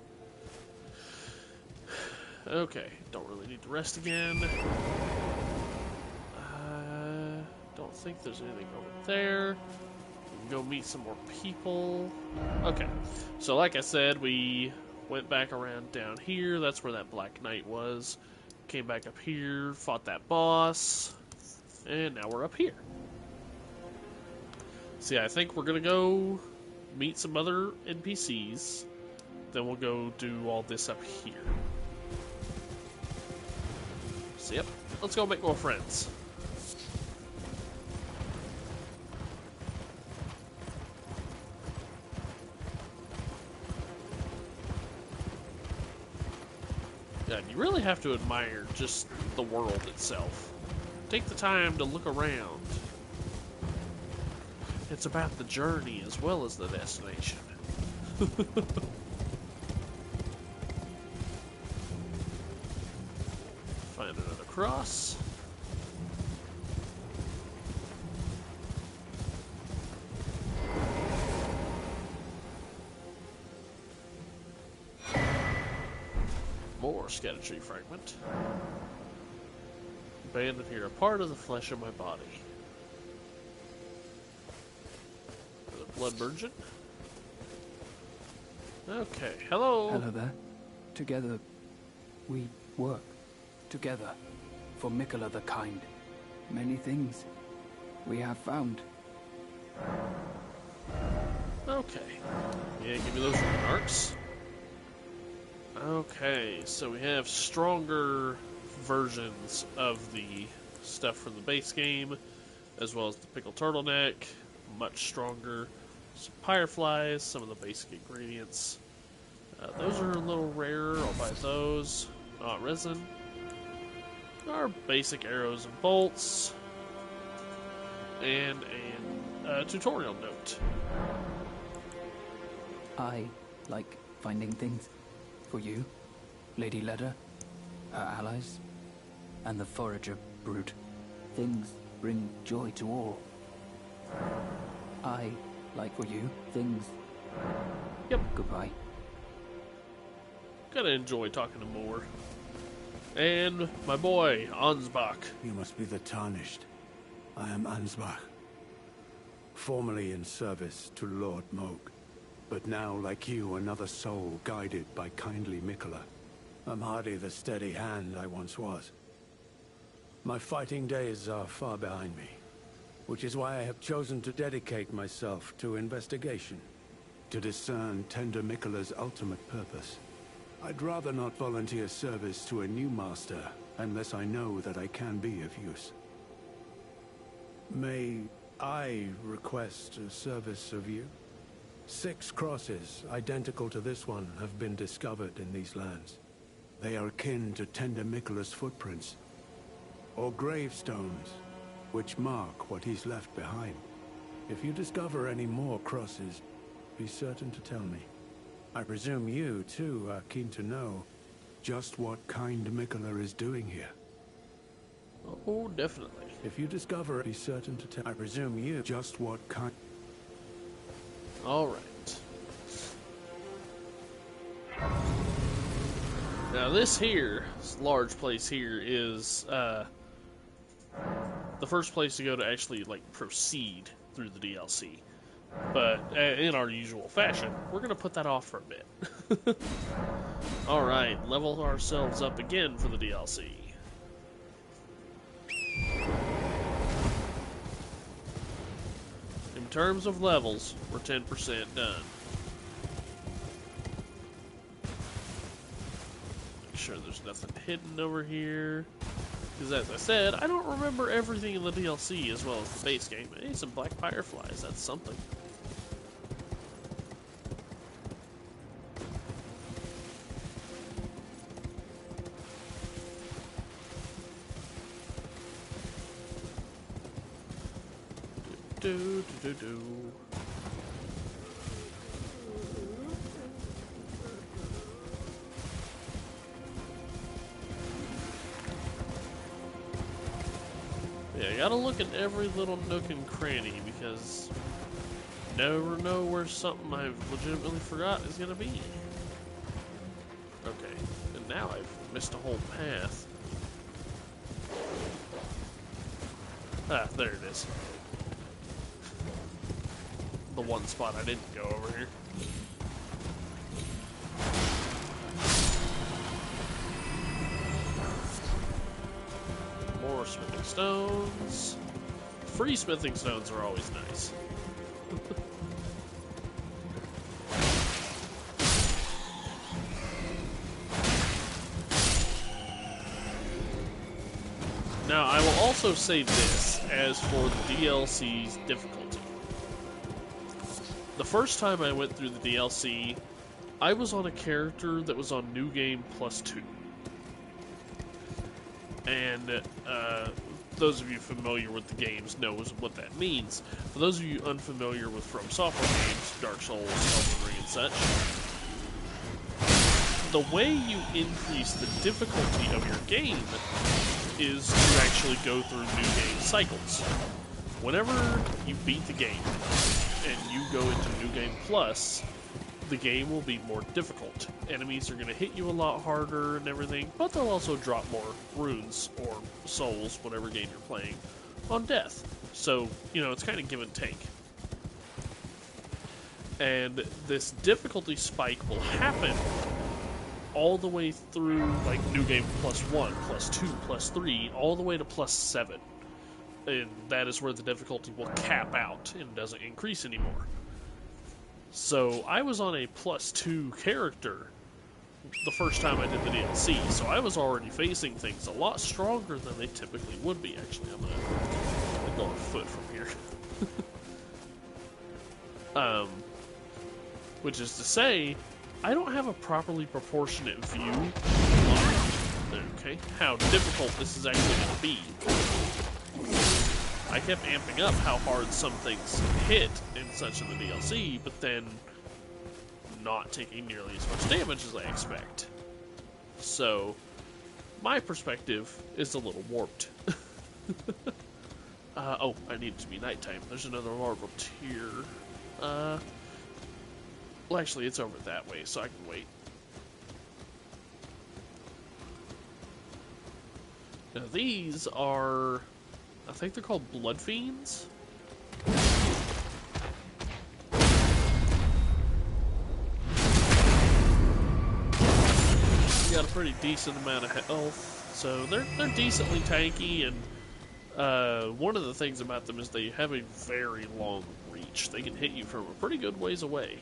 Okay, don't really need to rest again. Don't think there's anything over there. We can go meet some more people. Okay, so like I said, we went back around down here. That's where that Black Knight was. Came back up here, fought that boss, and now we're up here. See, I think we're gonna go meet some other NPCs. Then we'll go do all this up here. So yep, let's go make more friends. Yeah, you really have to admire just the world itself. Take the time to look around. It's about the journey as well as the destination. Find another cross. More Erdtree fragment. Abandoned here, a part of the flesh of my body. Another blood virgin. Okay, hello. Hello there. Together, we work. Together. For Miquella the Kind. Many things we have found. Okay. Yeah, give me those remarks. Okay, so we have stronger versions of the stuff from the base game, as well as the pickled turtleneck, much stronger. Some fireflies, some of the basic ingredients. Those are a little rarer, I'll buy those. Resin. Our basic arrows and bolts. And a tutorial note. I like finding things. For you, Lady Leda, her allies, and the forager brute. Things bring joy to all. I like for you, things. Yep. Goodbye. Gotta enjoy talking to more. And my boy, Ansbach. You must be the Tarnished. I am Ansbach. Formerly in service to Lord Moog, but now, like you, another soul guided by kindly Miquella. I'm hardly the steady hand I once was. My fighting days are far behind me, which is why I have chosen to dedicate myself to investigation, to discern tender Miquella's ultimate purpose. I'd rather not volunteer service to a new master unless I know that I can be of use. May I request a service of you? 6 crosses, identical to this one, have been discovered in these lands. They are akin to tender Mikkela's footprints, or gravestones, which mark what he's left behind. If you discover any more crosses, be certain to tell me. I presume you, too, are keen to know just what kind Mikkela is doing here. Oh, definitely. If you discover, be certain to tell. I presume you just what kind. All right. Now this here, this large place here, is the first place to go to actually like proceed through the DLC. But in our usual fashion, we're gonna put that off for a bit. All right, level ourselves up again for the DLC. In terms of levels, we're 10% done. Sure there's nothing hidden over here, because as I said, I don't remember everything in the DLC as well as the base game. Hey, some black fireflies, that's something. Do. Yeah, I gotta look at every little nook and cranny because you never know where something I've legitimately forgot is gonna be. Okay, and now I've missed a whole path. Ah, there it is. The one spot I didn't go over here. More smithing stones. Free smithing stones are always nice. Now, I will also say this as for the DLC's difficulty. The first time I went through the DLC, I was on a character that was on New Game +2. And those of you familiar with the games know what that means. For those of you unfamiliar with From Software games, Dark Souls, Elden Ring, and such, the way you increase the difficulty of your game is to actually go through New Game cycles. Whenever you beat the game, and you go into New Game Plus, the game will be more difficult. Enemies are going to hit you a lot harder and everything, but they'll also drop more runes or souls, whatever game you're playing, on death. So, you know, it's kind of give and take. And this difficulty spike will happen all the way through, like, New Game +1, +2, +3, all the way to +7. And that is where the difficulty will cap out and doesn't increase anymore. So I was on a +2 character the first time I did the DLC, so I was already facing things a lot stronger than they typically would be. Actually, I'm gonna go a foot from here. Which is to say, I don't have a properly proportionate view on, okay, how difficult this is actually going to be. I kept amping up how hard some things hit in such in the DLC, but then not taking nearly as much damage as I expect. So, my perspective is a little warped. Oh, I need it to be nighttime. There's another larval here. Well, actually, it's over that way, so I can wait. Now, these are... I think they're called blood fiends. Got a pretty decent amount of health, so they're decently tanky. And one of the things about them is they have a very long reach. They can hit you from a pretty good ways away.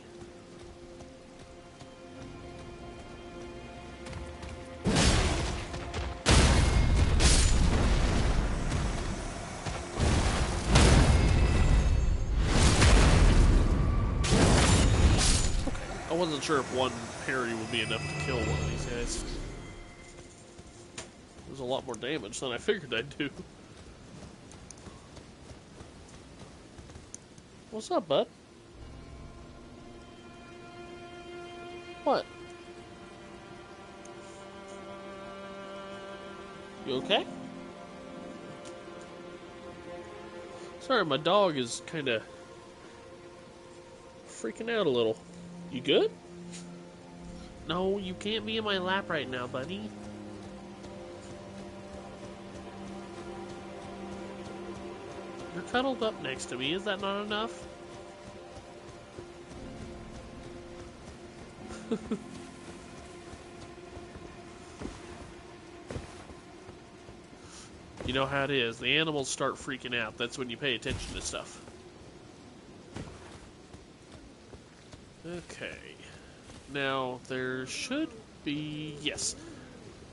I wasn't sure if one parry would be enough to kill one of these guys. does a lot more damage than I figured I'd do. What's up, bud? What? You okay? Sorry, my dog is kind of freaking out a little. You good? No, you can't be in my lap right now, buddy. You're cuddled up next to me. Is that not enough? You know how it is. The animals start freaking out. That's when you pay attention to stuff. Okay. Now, there should be... Yes.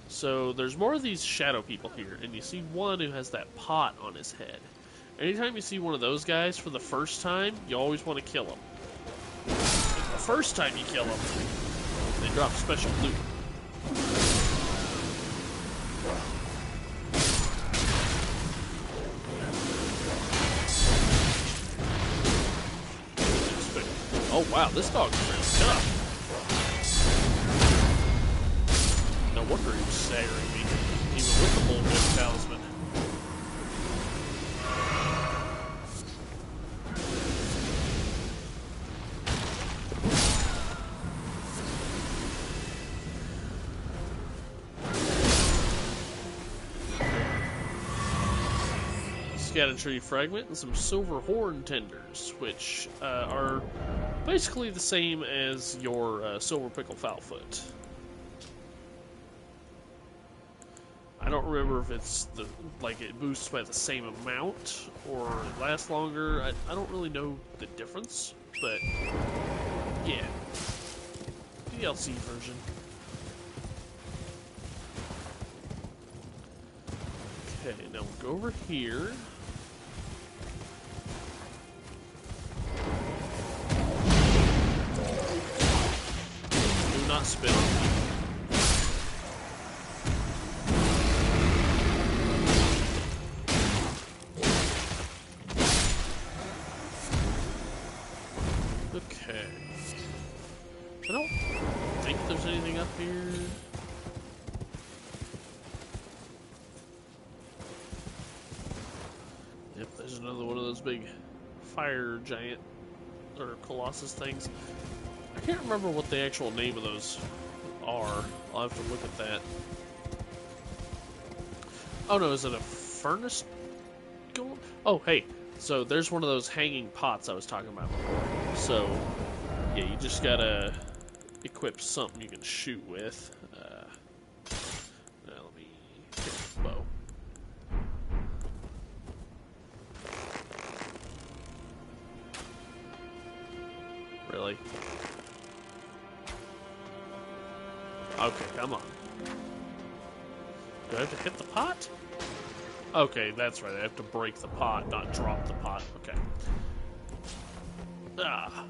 So, there's more of these shadow people here. And you see one who has that pot on his head. Anytime you see one of those guys for the first time, you always want to kill him. And the first time you kill them, they drop special loot. Oh wow, this dog's really tough. No wonder he was staggering me, even with the bullwhip talisman. Erdtree fragment and some silver horn tenders, which are basically the same as your silver pickle foulfoot. I don't remember if it's the it boosts by the same amount or it lasts longer. I don't really know the difference, but yeah, DLC version. Okay, now we'll go over here. Not spit on me. Okay. I don't think there's anything up here. Yep, there's another one of those big fire giant or colossus things. I can't remember what the actual name of those are. I'll have to look at that. Oh no, is it a furnace golem? Oh, hey. So there's one of those hanging pots I was talking about before. So, yeah, you just gotta equip something you can shoot with. Now let me pick the bow. Really? Okay, come on. Do I have to hit the pot? Okay, that's right. I have to break the pot, not drop the pot. Okay. Ah.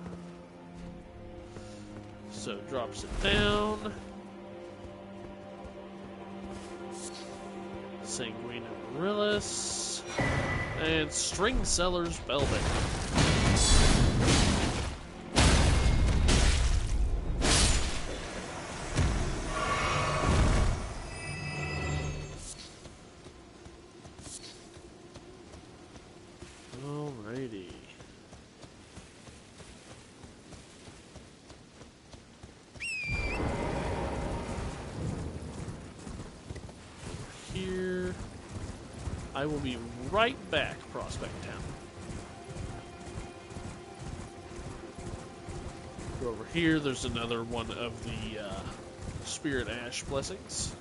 So, drops it down. Sanguine Amaryllis. And String Seller's Velvet. Alrighty. Here. I will be right back, Prospect Town. Go over here. There's another one of the Spirit Ash blessings.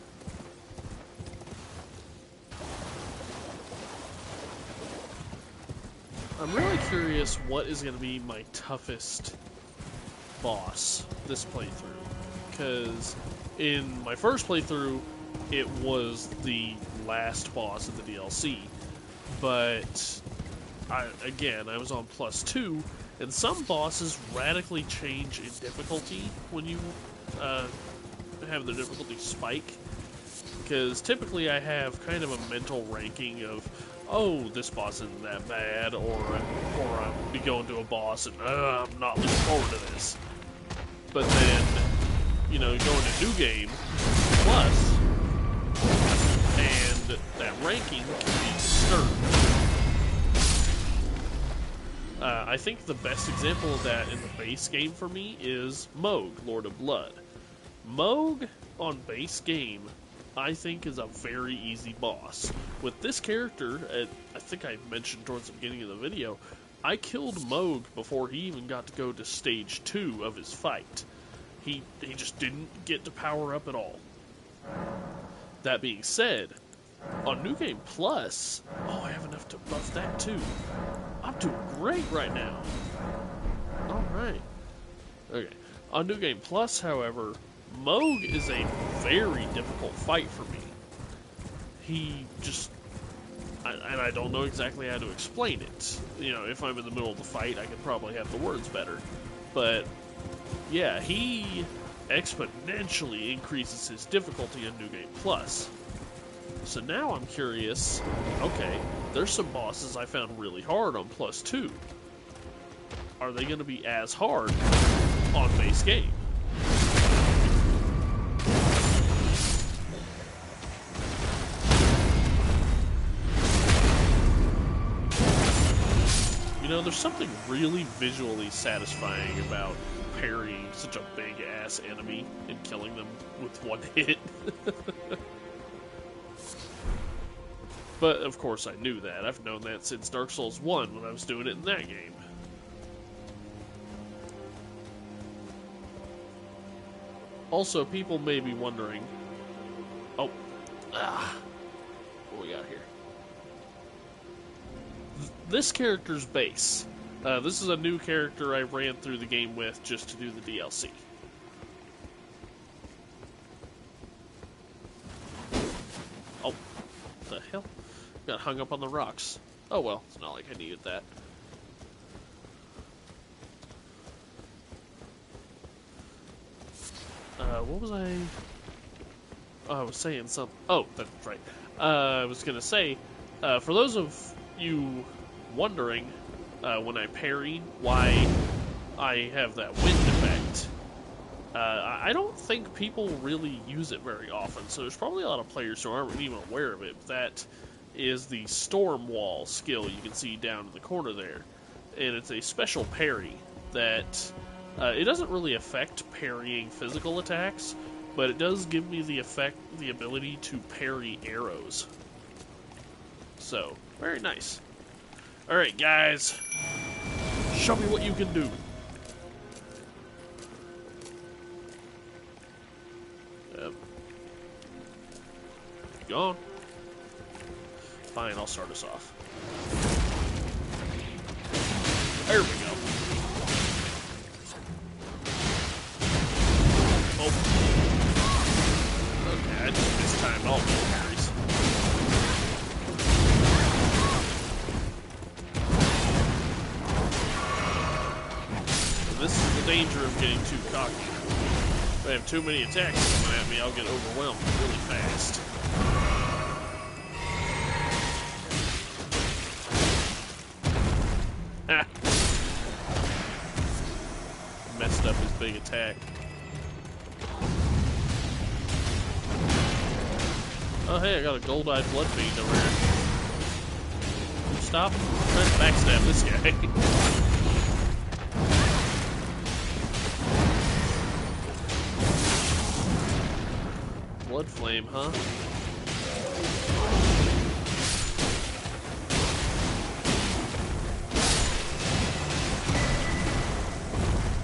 I'm really curious what is going to be my toughest boss this playthrough. Because in my first playthrough, it was the last boss of the DLC. But, I was on +2, and some bosses radically change in difficulty when you have the difficulty spike. Because typically I have kind of a mental ranking of, oh, this boss isn't that bad, or I'll be going to a boss and I'm not looking forward to this. But then, you know, going to New Game Plus, and that ranking can be disturbed. I think the best example of that in the base game for me is Mohg, Lord of Blood. Mohg on base game, I think, is a very easy boss. With this character, I think I mentioned towards the beginning of the video, I killed Mohg before he even got to go to stage 2 of his fight. He just didn't get to power up at all. That being said, on New Game Plus, oh, I have enough to buff that too. I'm doing great right now. Alright. Okay. On New Game Plus, however, Mohg is a very difficult fight for me. He just... and I don't know exactly how to explain it. You know, if I'm in the middle of the fight, I could probably have the words better. But, yeah, he exponentially increases his difficulty in New Game Plus. So now I'm curious, okay, there's some bosses I found really hard on Plus 2. Are they going to be as hard on base game? You know, there's something really visually satisfying about parrying such a big-ass enemy and killing them with one hit. But, of course, I knew that. I've known that since Dark Souls 1 when I was doing it in that game. Also, people may be wondering... Oh. What we got here? This character's base. This is a new character I ran through the game with just to do the DLC. Oh. What the hell? Got hung up on the rocks. Oh well, it's not like I needed that. What was I... Oh, I was saying something. Oh, that's right. I was gonna say, for those of you wondering, when I parry, why I have that wind effect, I don't think people really use it very often, so there's probably a lot of players who aren't even aware of it. That is the Storm Wall skill you can see down in the corner there. And it's a special parry that, it doesn't really affect parrying physical attacks, but it does give me the ability to parry arrows. So, very nice. Alright guys, show me what you can do. Yep. You gone? Fine, I'll start us off. There we go. Oh. Okay, I just mistimed all the parries. This is the danger of getting too cocky. If I have too many attacks coming at me, I'll get overwhelmed really fast. Messed up his big attack. Oh hey, I got a gold-eyed blood fiend over here. Stop trying to backstab this guy. Blood flame, huh?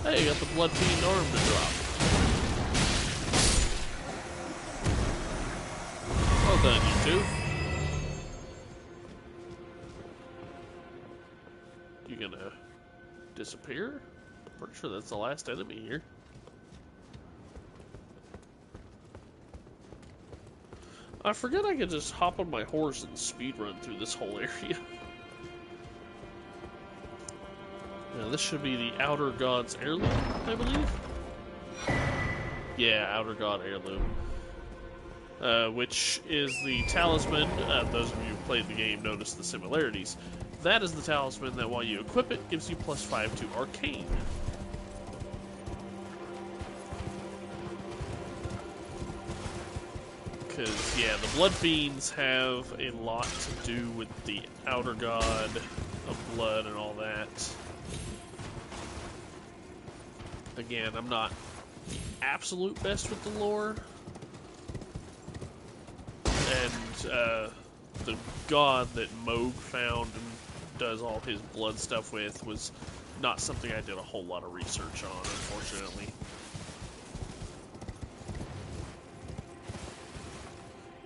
Hey, you got the blood fiend arm to drop. Well done, you two. You gonna disappear? Pretty sure that's the last enemy here. I forget I could just hop on my horse and speedrun through this whole area. Now this should be the Outer God's Heirloom, I believe? Yeah, Outer God Heirloom. which is the talisman. Those of you who played the game notice the similarities. That is the talisman that, while you equip it, gives you +5 to Arcane. Because, yeah, the Blood Fiends have a lot to do with the Outer God of Blood and all that. Again, I'm not the absolute best with the lore. And the god that Moog found and does all his blood stuff with was not something I did a whole lot of research on, unfortunately.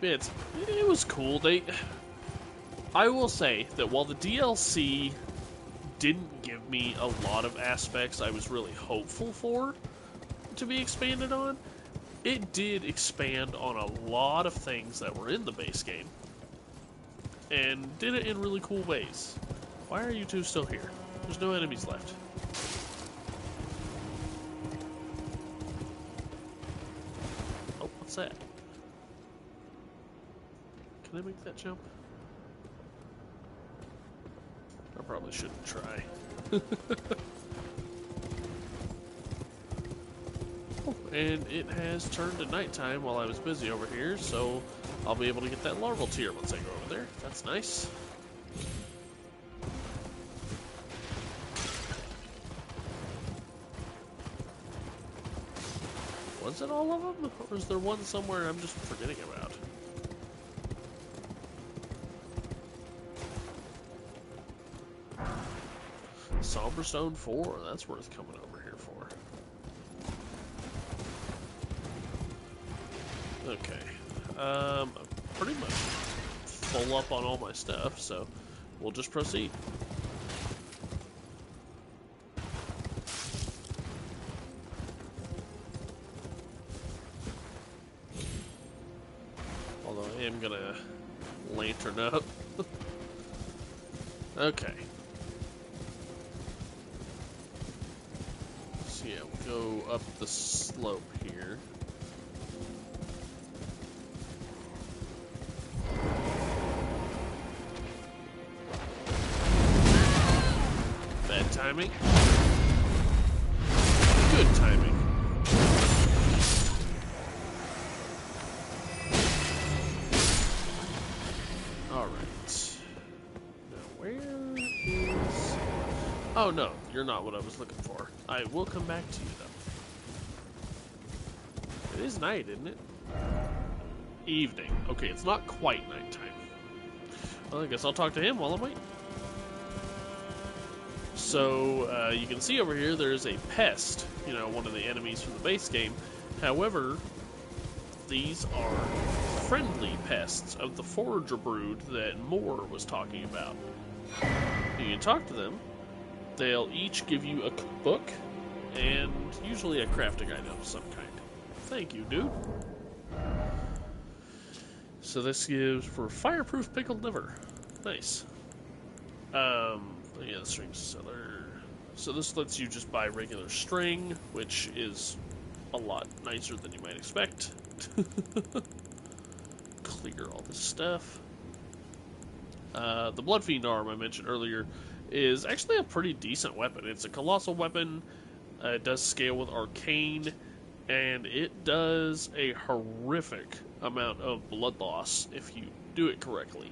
It was cool. I will say that while the DLC didn't give me a lot of aspects I was really hopeful for to be expanded on, it did expand on a lot of things that were in the base game. And did it in really cool ways. Why are you two still here? There's no enemies left. Oh, what's that? Can I make that jump? I probably shouldn't try. Oh, and it has turned to nighttime while I was busy over here, so I'll be able to get that larval tier once I go over there. That's nice. Was it all of them? Or is there one somewhere I'm just forgetting about? Somberstone 4, that's worth coming over here for. Okay. I'm pretty much full up on all my stuff, so we'll just proceed. Although I am gonna lantern up. Okay. So yeah, we'll go up the slope here. Bad timing. Good timing. Alright. Now where is... Oh no, you're not what I was looking for. I will come back to you though. It is night, isn't it? Evening. Okay, it's not quite nighttime. Well, I guess I'll talk to him while I'm waiting. So, you can see over here there's a pest, you know, one of the enemies from the base game. However, these are friendly pests of the Forager brood that Moore was talking about. You can talk to them. They'll each give you a book and usually a crafting item of some kind. Thank you, dude. So this gives for fireproof pickled liver. Nice. Yeah, the string seller. So this lets you just buy regular string, which is a lot nicer than you might expect. Clear all this stuff. The Bloodfiend arm I mentioned earlier is actually a pretty decent weapon. It's a colossal weapon. It does scale with arcane, and it does a horrific amount of blood loss if you do it correctly.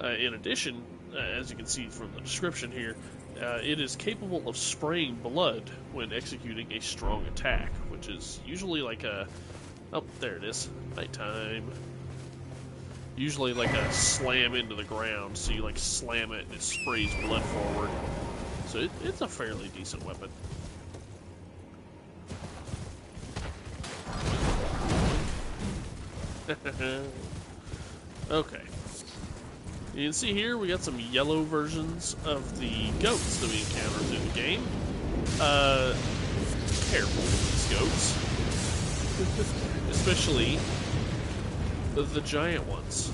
In addition, as you can see from the description here, it is capable of spraying blood when executing a strong attack, which is usually like a... Oh, there it is. Nighttime. Usually like a slam into the ground, so you like slam it and it sprays blood forward. So it's a fairly decent weapon. Okay. You can see here we got some yellow versions of the goats that we encounter through the game. Careful with these goats. Especially the giant ones.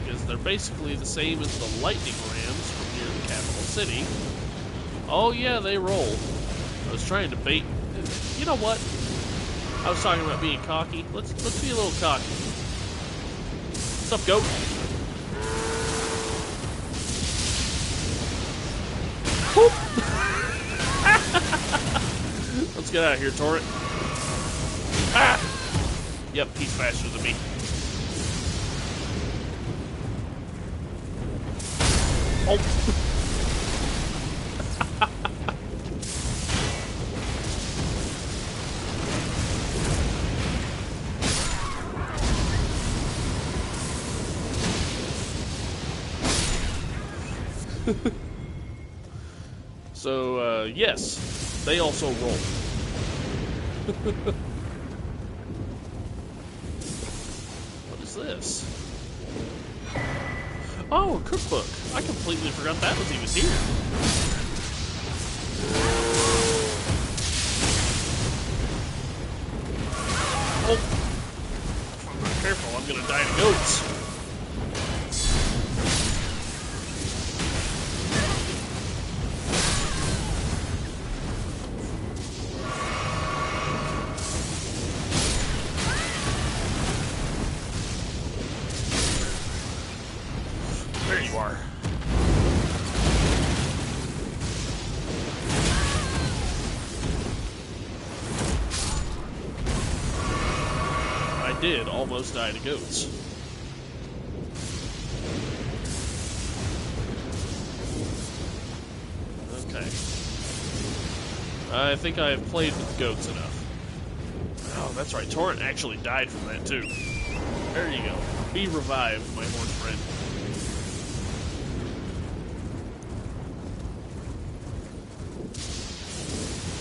Because they're basically the same as the lightning rams from near the capital city. Oh yeah, they roll. I was trying to bait. You know what? I was talking about being cocky. Let's be a little cocky. What's up, goat? Let's get out of here, Torrent. Ah! Yep, he's faster than me. Oh. So, yes, they also roll. What is this? Oh, a cookbook. I completely forgot that was even here. Oh. If I'm not careful, I'm gonna die to goats. There you are. I did almost die to goats. Okay. I think I have played with goats enough. Oh, that's right. Torrent actually died from that, too. There you go. Be revived, my horse friend.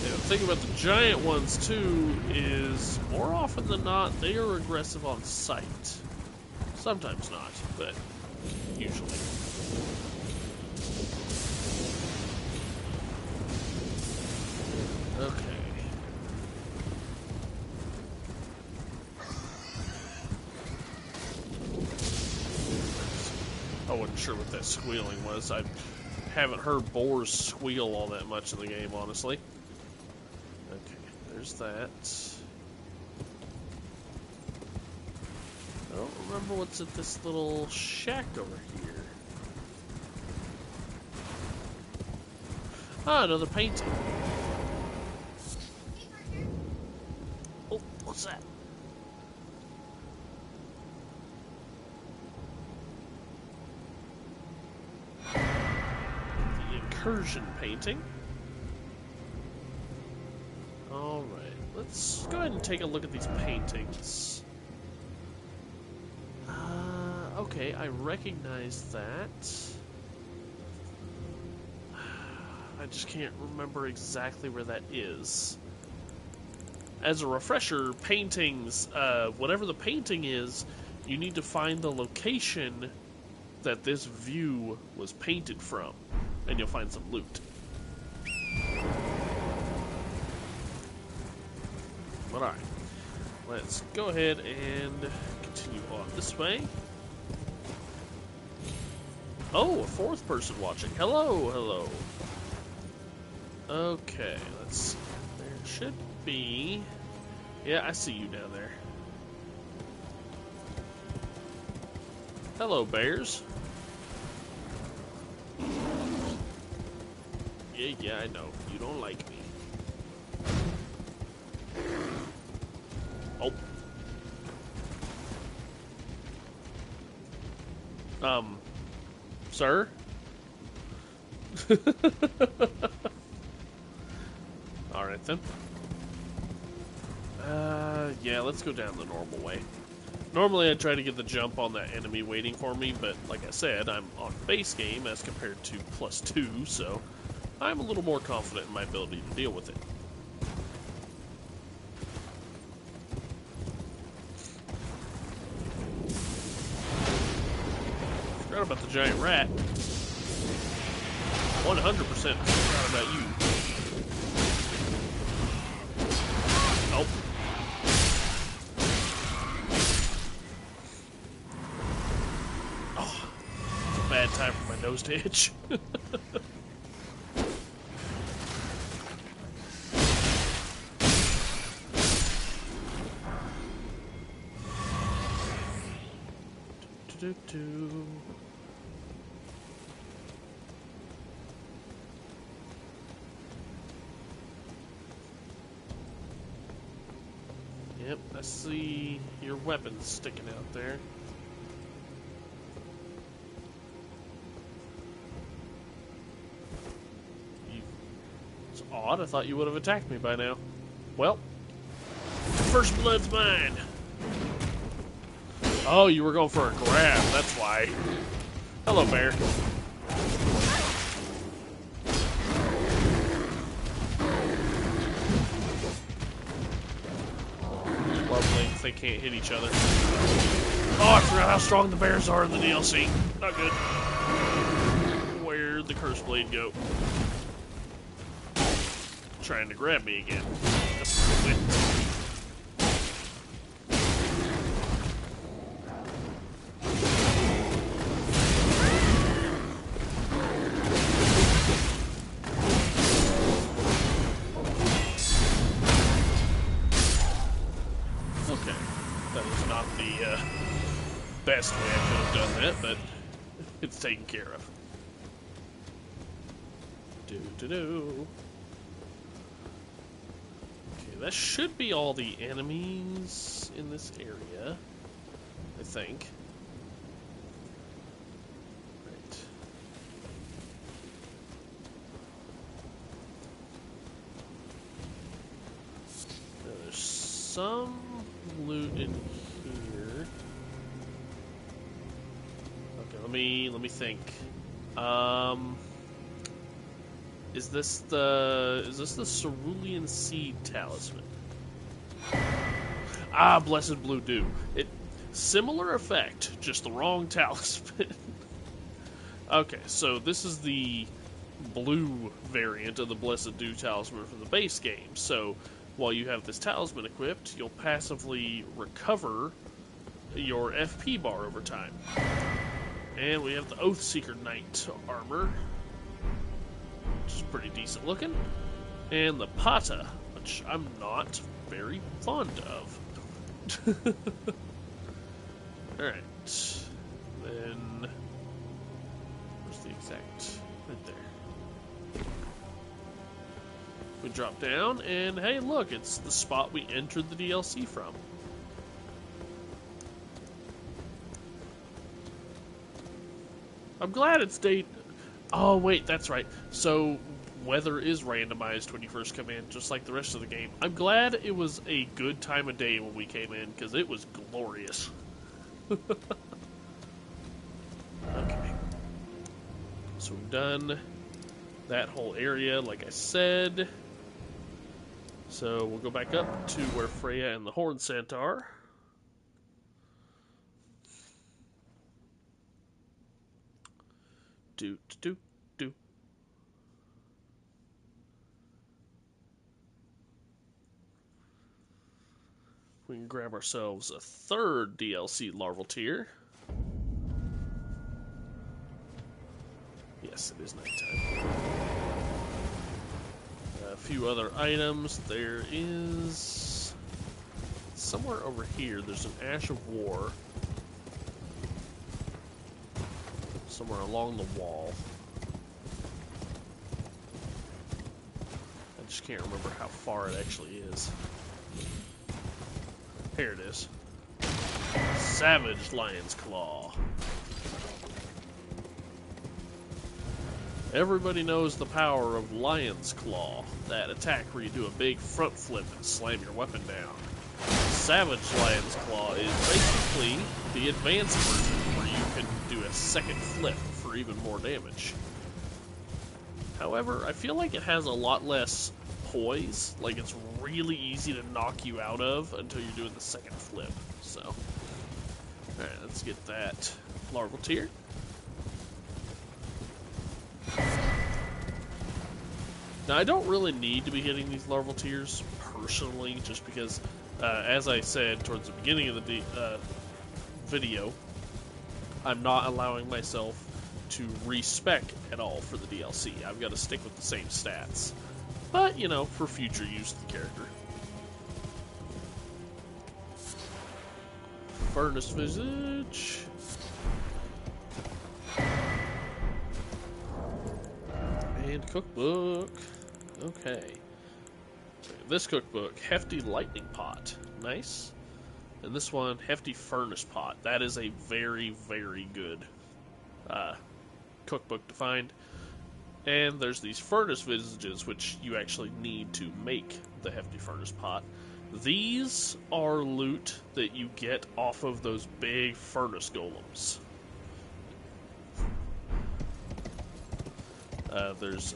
The thing about the giant ones, too, is more often than not, they are aggressive on sight. Sometimes not, but usually. Okay. I wasn't sure what that squealing was. I haven't heard boars squeal all that much in the game, honestly. Okay, there's that. I don't remember what's at this little shack over here. Ah, another painting. Oh, what's that? The incursion painting. Alright, let's go ahead and take a look at these paintings. Okay, I recognize that. I just can't remember exactly where that is. As a refresher, paintings, whatever the painting is, you need to find the location that this view was painted from, and you'll find some loot. But alright, let's go ahead and continue on this way. Oh, a fourth person watching. Hello, hello. Okay, let's see. There should be... Yeah, I see you down there. Hello, bears. Yeah, I know. You don't like me. Oh. Sir? Alright then. Yeah, let's go down the normal way. Normally I try to get the jump on that enemy waiting for me, but like I said, I'm on base game as compared to +2, so I'm a little more confident in my ability to deal with it. Forgot about the giant rat. 100% forgot about you. Oh. Oh. It's a bad time for my nose to itch. Do-do-do-do. Yep, I see your weapons sticking out there. It's odd, I thought you would have attacked me by now. Well, first blood's mine. Oh, you were going for a grab, that's why. Hello, bear. Lovely, they can't hit each other. Oh, I forgot how strong the bears are in the DLC. Not good. Where'd the curse blade go? Trying to grab me again. Best way I could have done that, but it's taken care of. Do-do-do. Okay, that should be all the enemies in this area, I think. Right. Now, there's some loot in here. Let me think. Is this the Cerulean Seed Talisman? Ah, Blessed Blue Dew. Similar effect, just the wrong talisman. Okay, so this is the blue variant of the Blessed Dew Talisman from the base game. So while you have this talisman equipped, you'll passively recover your FP bar over time. And we have the Oathseeker Knight armor, which is pretty decent looking. And the Pata, which I'm not very fond of. Alright. Then, where's the exact? Right there. We drop down, and hey, look, it's the spot we entered the DLC from. I'm glad it's date. Oh, wait, that's right. So, weather is randomized when you first come in, just like the rest of the game. I'm glad it was a good time of day when we came in, because it was glorious. Okay. So we've done that whole area, like I said. So we'll go back up to where Freya and the Horn Cent are. Do. We can grab ourselves a third DLC larval tier. Yes, it is nighttime. A few other items. There is somewhere over here. There's an Ash of War. Somewhere along the wall. I just can't remember how far it actually is. Here it is. Savage Lion's Claw. Everybody knows the power of Lion's Claw. That attack where you do a big front flip and slam your weapon down. Savage Lion's Claw is basically the advanced version where you can do a second flip for even more damage. However, I feel like it has a lot less poise. Like, it's really easy to knock you out of until you're doing the second flip. So, alright, let's get that larval tier. Now, I don't really need to be hitting these larval tiers personally, just because, as I said towards the beginning of the video, I'm not allowing myself to respec at all for the DLC. I've got to stick with the same stats. But, you know, for future use of the character. Furnace Visage. And cookbook. Okay. This cookbook, Hefty Lightning Pot. Nice. And this one, Hefty Furnace Pot. That is a very, very good cookbook to find. And there's these furnace visages, which you actually need to make the Hefty Furnace Pot. These are loot that you get off of those big furnace golems. There's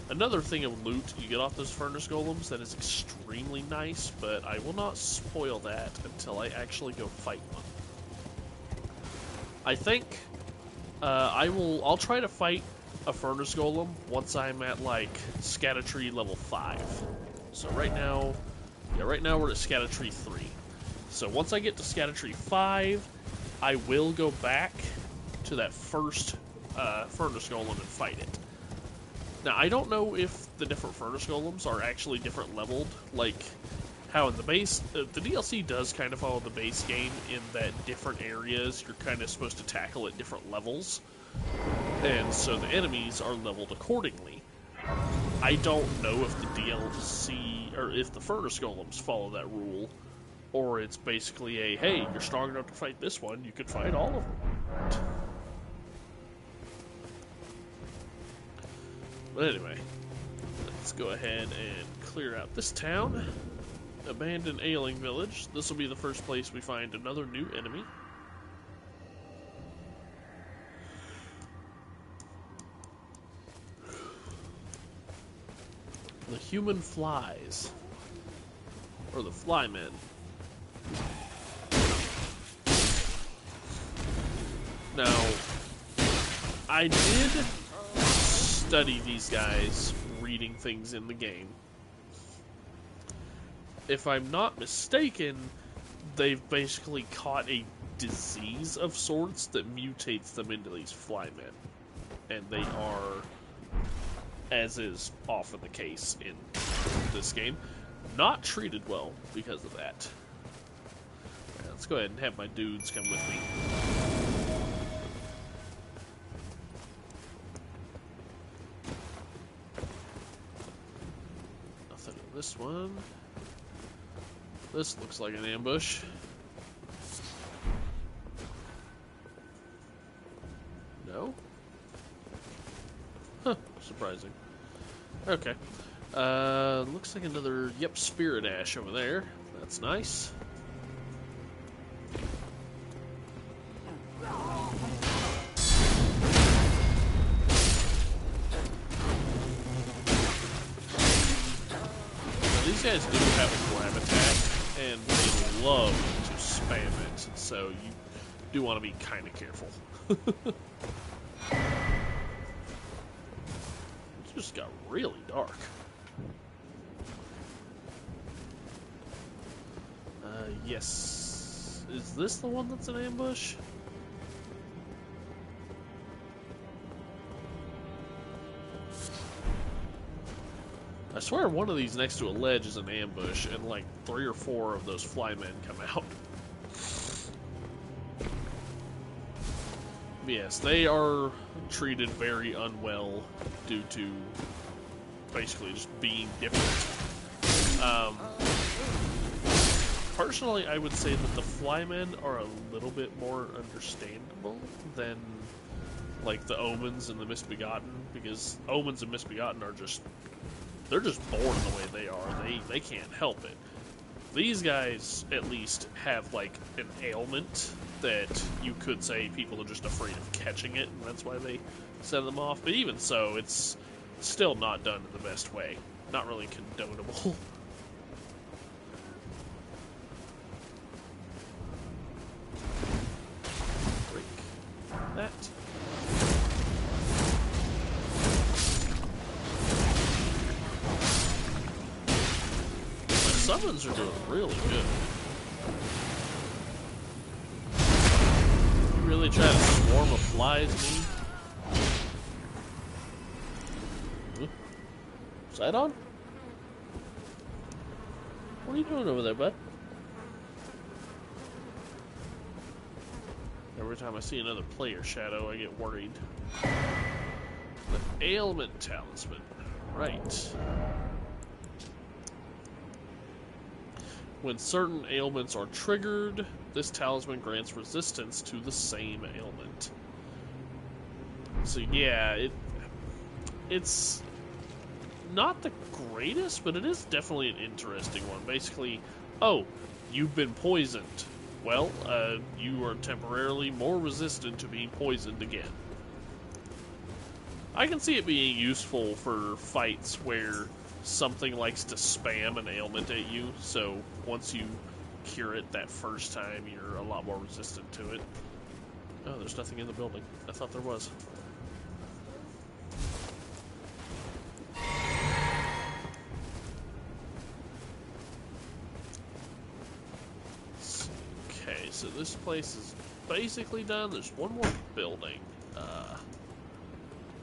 another thing of loot you get off those furnace golems that is extremely nice, but I will not spoil that until I actually go fight one. I think I'll try to fight a furnace golem once I'm at like Erdtree level 5. So right now we're at Erdtree 3. So once I get to Erdtree 5, I will go back to that first furnace golem and fight it. Now I don't know if the different furnace golems are actually different leveled, like how in the base, the DLC does kind of follow the base game in that different areas you're kind of supposed to tackle at different levels. And so the enemies are leveled accordingly. I don't know if the DLC, or if the furnace golems follow that rule, or it's basically a, hey, you're strong enough to fight this one, you could fight all of them. But anyway, let's go ahead and clear out this town. Abandoned Ailing Village. This will be the first place we find another new enemy. The human flies. Or the flymen. Now, I did study these guys reading things in the game. If I'm not mistaken, they've basically caught a disease of sorts that mutates them into these flymen. And they are, as is often the case in this game, not treated well because of that. Right, let's go ahead and have my dudes come with me. Nothing in this one. This looks like an ambush. No? Huh, surprising. Okay. Looks like another, yep, Spirit Ash over there. That's nice. These guys do have a grab attack, and they love to spam it, so you do want to be kind of careful. It just got really dark. Yes. Is this the one that's an ambush? I swear one of these next to a ledge is an ambush, and like 3 or 4 of those flymen come out. Yes, they are treated very unwell due to basically just being different. Personally, I would say that the flymen are a little bit more understandable than like the omens and the misbegotten, because omens and misbegotten are just, they're just born the way they are. They can't help it. These guys at least have like an ailment that you could say people are just afraid of catching it, and that's why they send them off. But even so, it's still not done in the best way. Not really condonable. Break that. Summons are doing really good. You really try to swarm a flies me? Is that on? What are you doing over there, bud? Every time I see another player shadow, I get worried. The ailment talisman. Right. When certain ailments are triggered, this talisman grants resistance to the same ailment. So yeah, it's not the greatest, but it is definitely an interesting one. Basically, oh, you've been poisoned. Well, you are temporarily more resistant to being poisoned again. I can see it being useful for fights where something likes to spam an ailment at you, so once you cure it that first time, you're a lot more resistant to it. Oh, there's nothing in the building. I thought there was. Okay, so this place is basically done. There's one more building.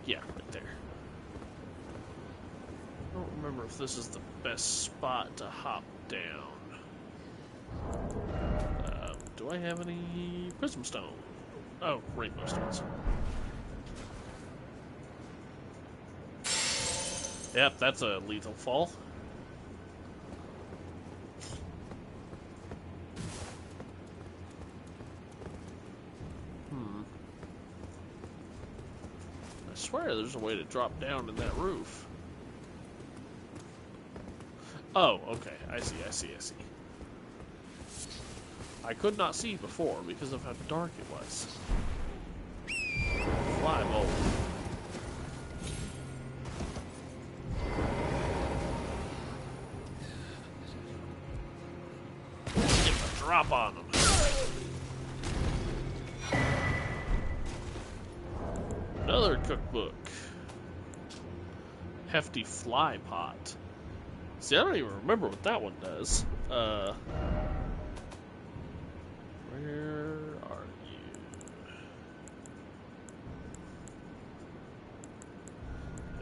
Yeah, right there. I don't remember if this is the best spot to hop down. Do I have any prism stone? Oh, rainbow stones. Yep, that's a lethal fall. I swear there's a way to drop down in that roof. Oh, okay. I see. I could not see before because of how dark it was. Fly bolt. Get the drop on them. Another cookbook. Hefty fly pot. See, I don't even remember what that one does. Where are you?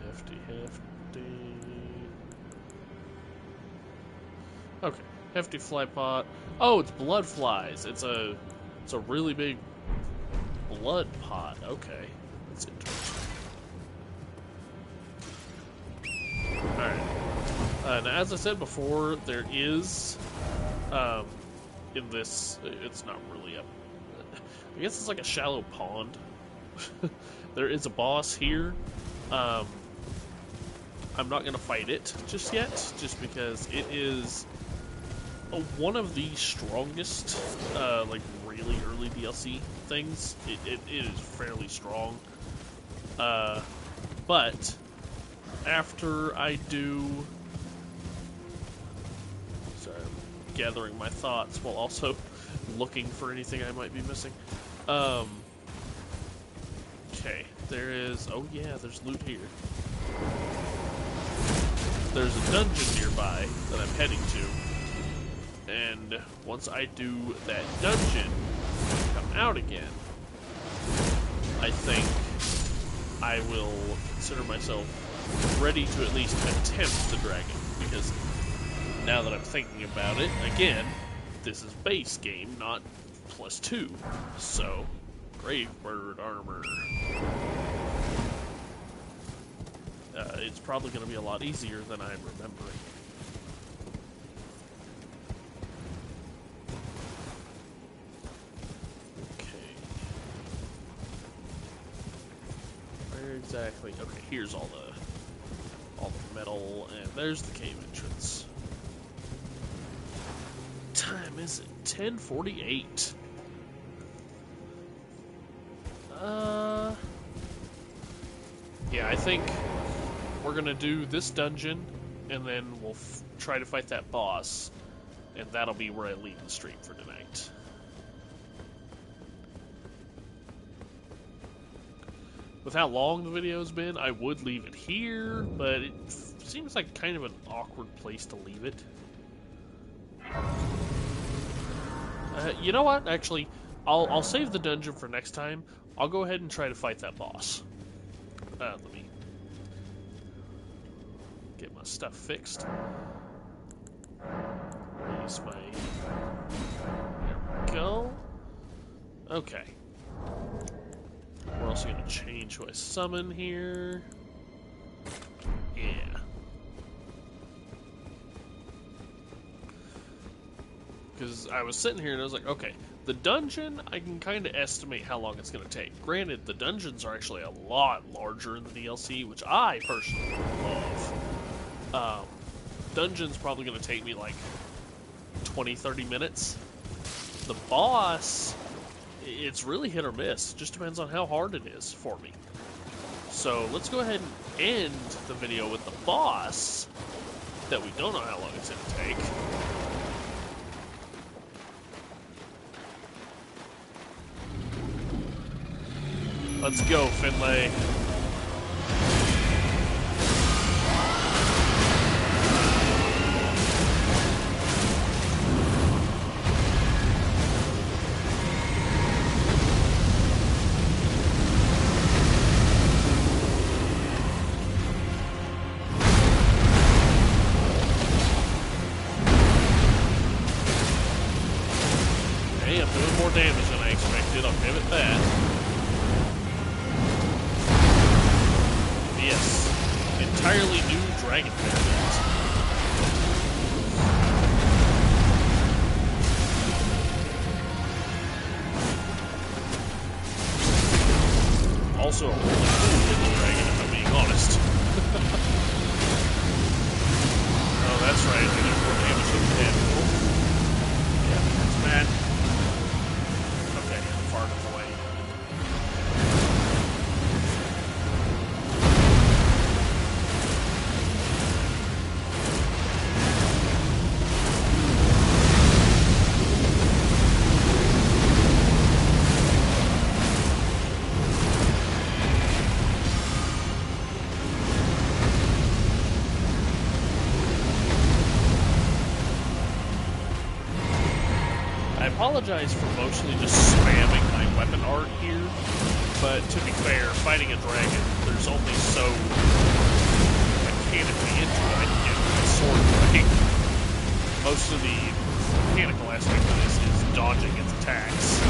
Hefty. Okay, hefty fly pot. Oh, it's blood flies. It's a really big blood pot. Okay, that's interesting. All right. And as I said before, there is, in this, it's not really a, I guess it's like a shallow pond. There is a boss here. I'm not going to fight it just yet, just because it is one of the strongest, like, really early DLC things. It is fairly strong. But after I do... Sorry, I'm gathering my thoughts while also looking for anything I might be missing. Okay, there is... Oh yeah, there's loot here. There's a dungeon nearby that I'm heading to. And once I do that dungeon and come out again, I think I will consider myself ready to at least attempt the dragon. Because now that I'm thinking about it, again, this is base game, not +2. So, Gravebird armor. It's probably going to be a lot easier than I'm remembering. Okay. Where exactly? Okay, here's all the metal, and there's the cave entrance. Time is it? 10:48. Yeah, I think we're gonna do this dungeon, and then we'll try to fight that boss, and that'll be where I leave the stream for tonight. With how long the video's been, I would leave it here, but it seems like kind of an awkward place to leave it. You know what? Actually, I'll save the dungeon for next time. I'll go ahead and try to fight that boss. Let me get my stuff fixed. Raise my... There we go. Okay. We're also going to change who I summon here. Yeah. Because I was sitting here and I was like, okay, the dungeon, I can kind of estimate how long it's going to take. Granted, the dungeons are actually a lot larger in the DLC, which I personally love. Dungeon's probably going to take me like 20-30 minutes. The boss, it's really hit or miss. Just depends on how hard it is for me. So let's go ahead and end the video with the boss that we don't know how long it's going to take. Let's go, Finlay. Hey, I'm doing more damage than I expected. I'll give it that. Yes, entirely new dragon variant. Also a really cool looking dragon, if I'm being honest. Oh, that's right, I did more damage than the head. Yeah, that's bad. Okay, I'm far enough away. I apologize for mostly just spamming my weapon art here, but to be fair, fighting a dragon, there's only so mechanically into it I can get my sword right. Most of the mechanical aspect of this is dodging its attacks.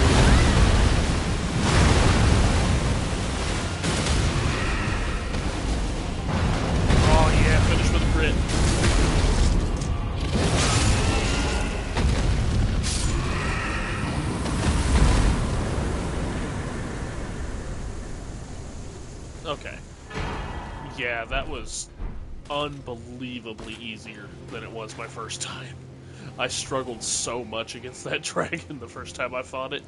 Oh yeah, finish with a crit. Okay. Yeah, that was unbelievably easier than it was my first time. I struggled so much against that dragon the first time I fought it.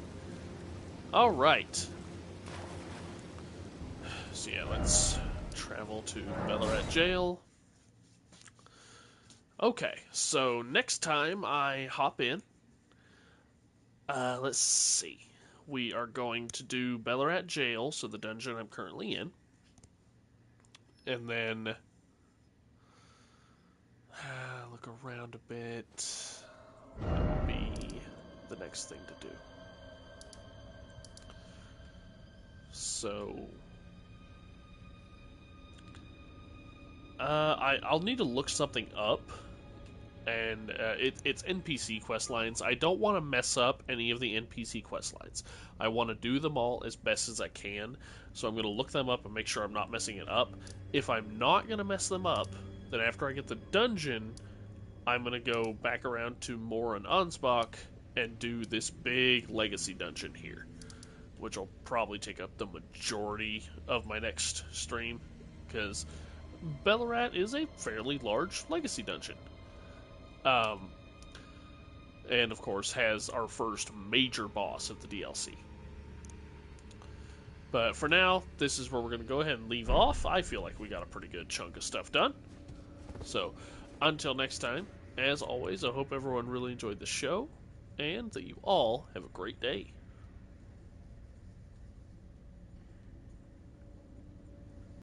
Alright. So yeah, let's travel to Ballarat Jail. Okay, so next time I hop in, let's see. We are going to do Ballarat Jail, so the dungeon I'm currently in. And then look around a bit. What would be the next thing to do? So I'll need to look something up, and it's NPC quest lines. I don't want to mess up any of the NPC quest lines. I want to do them all as best as I can, so I'm going to look them up and make sure I'm not messing it up. If I'm not going to mess them up, then after I get the dungeon, I'm going to go back around to Mor and Ansbach and do this big legacy dungeon here, which will probably take up the majority of my next stream, because Ballarat is a fairly large legacy dungeon. And of course has our first major boss of the DLC. But for now, this is where we're going to go ahead and leave off. I feel like we got a pretty good chunk of stuff done. So, until next time, as always, I hope everyone really enjoyed the show, and that you all have a great day.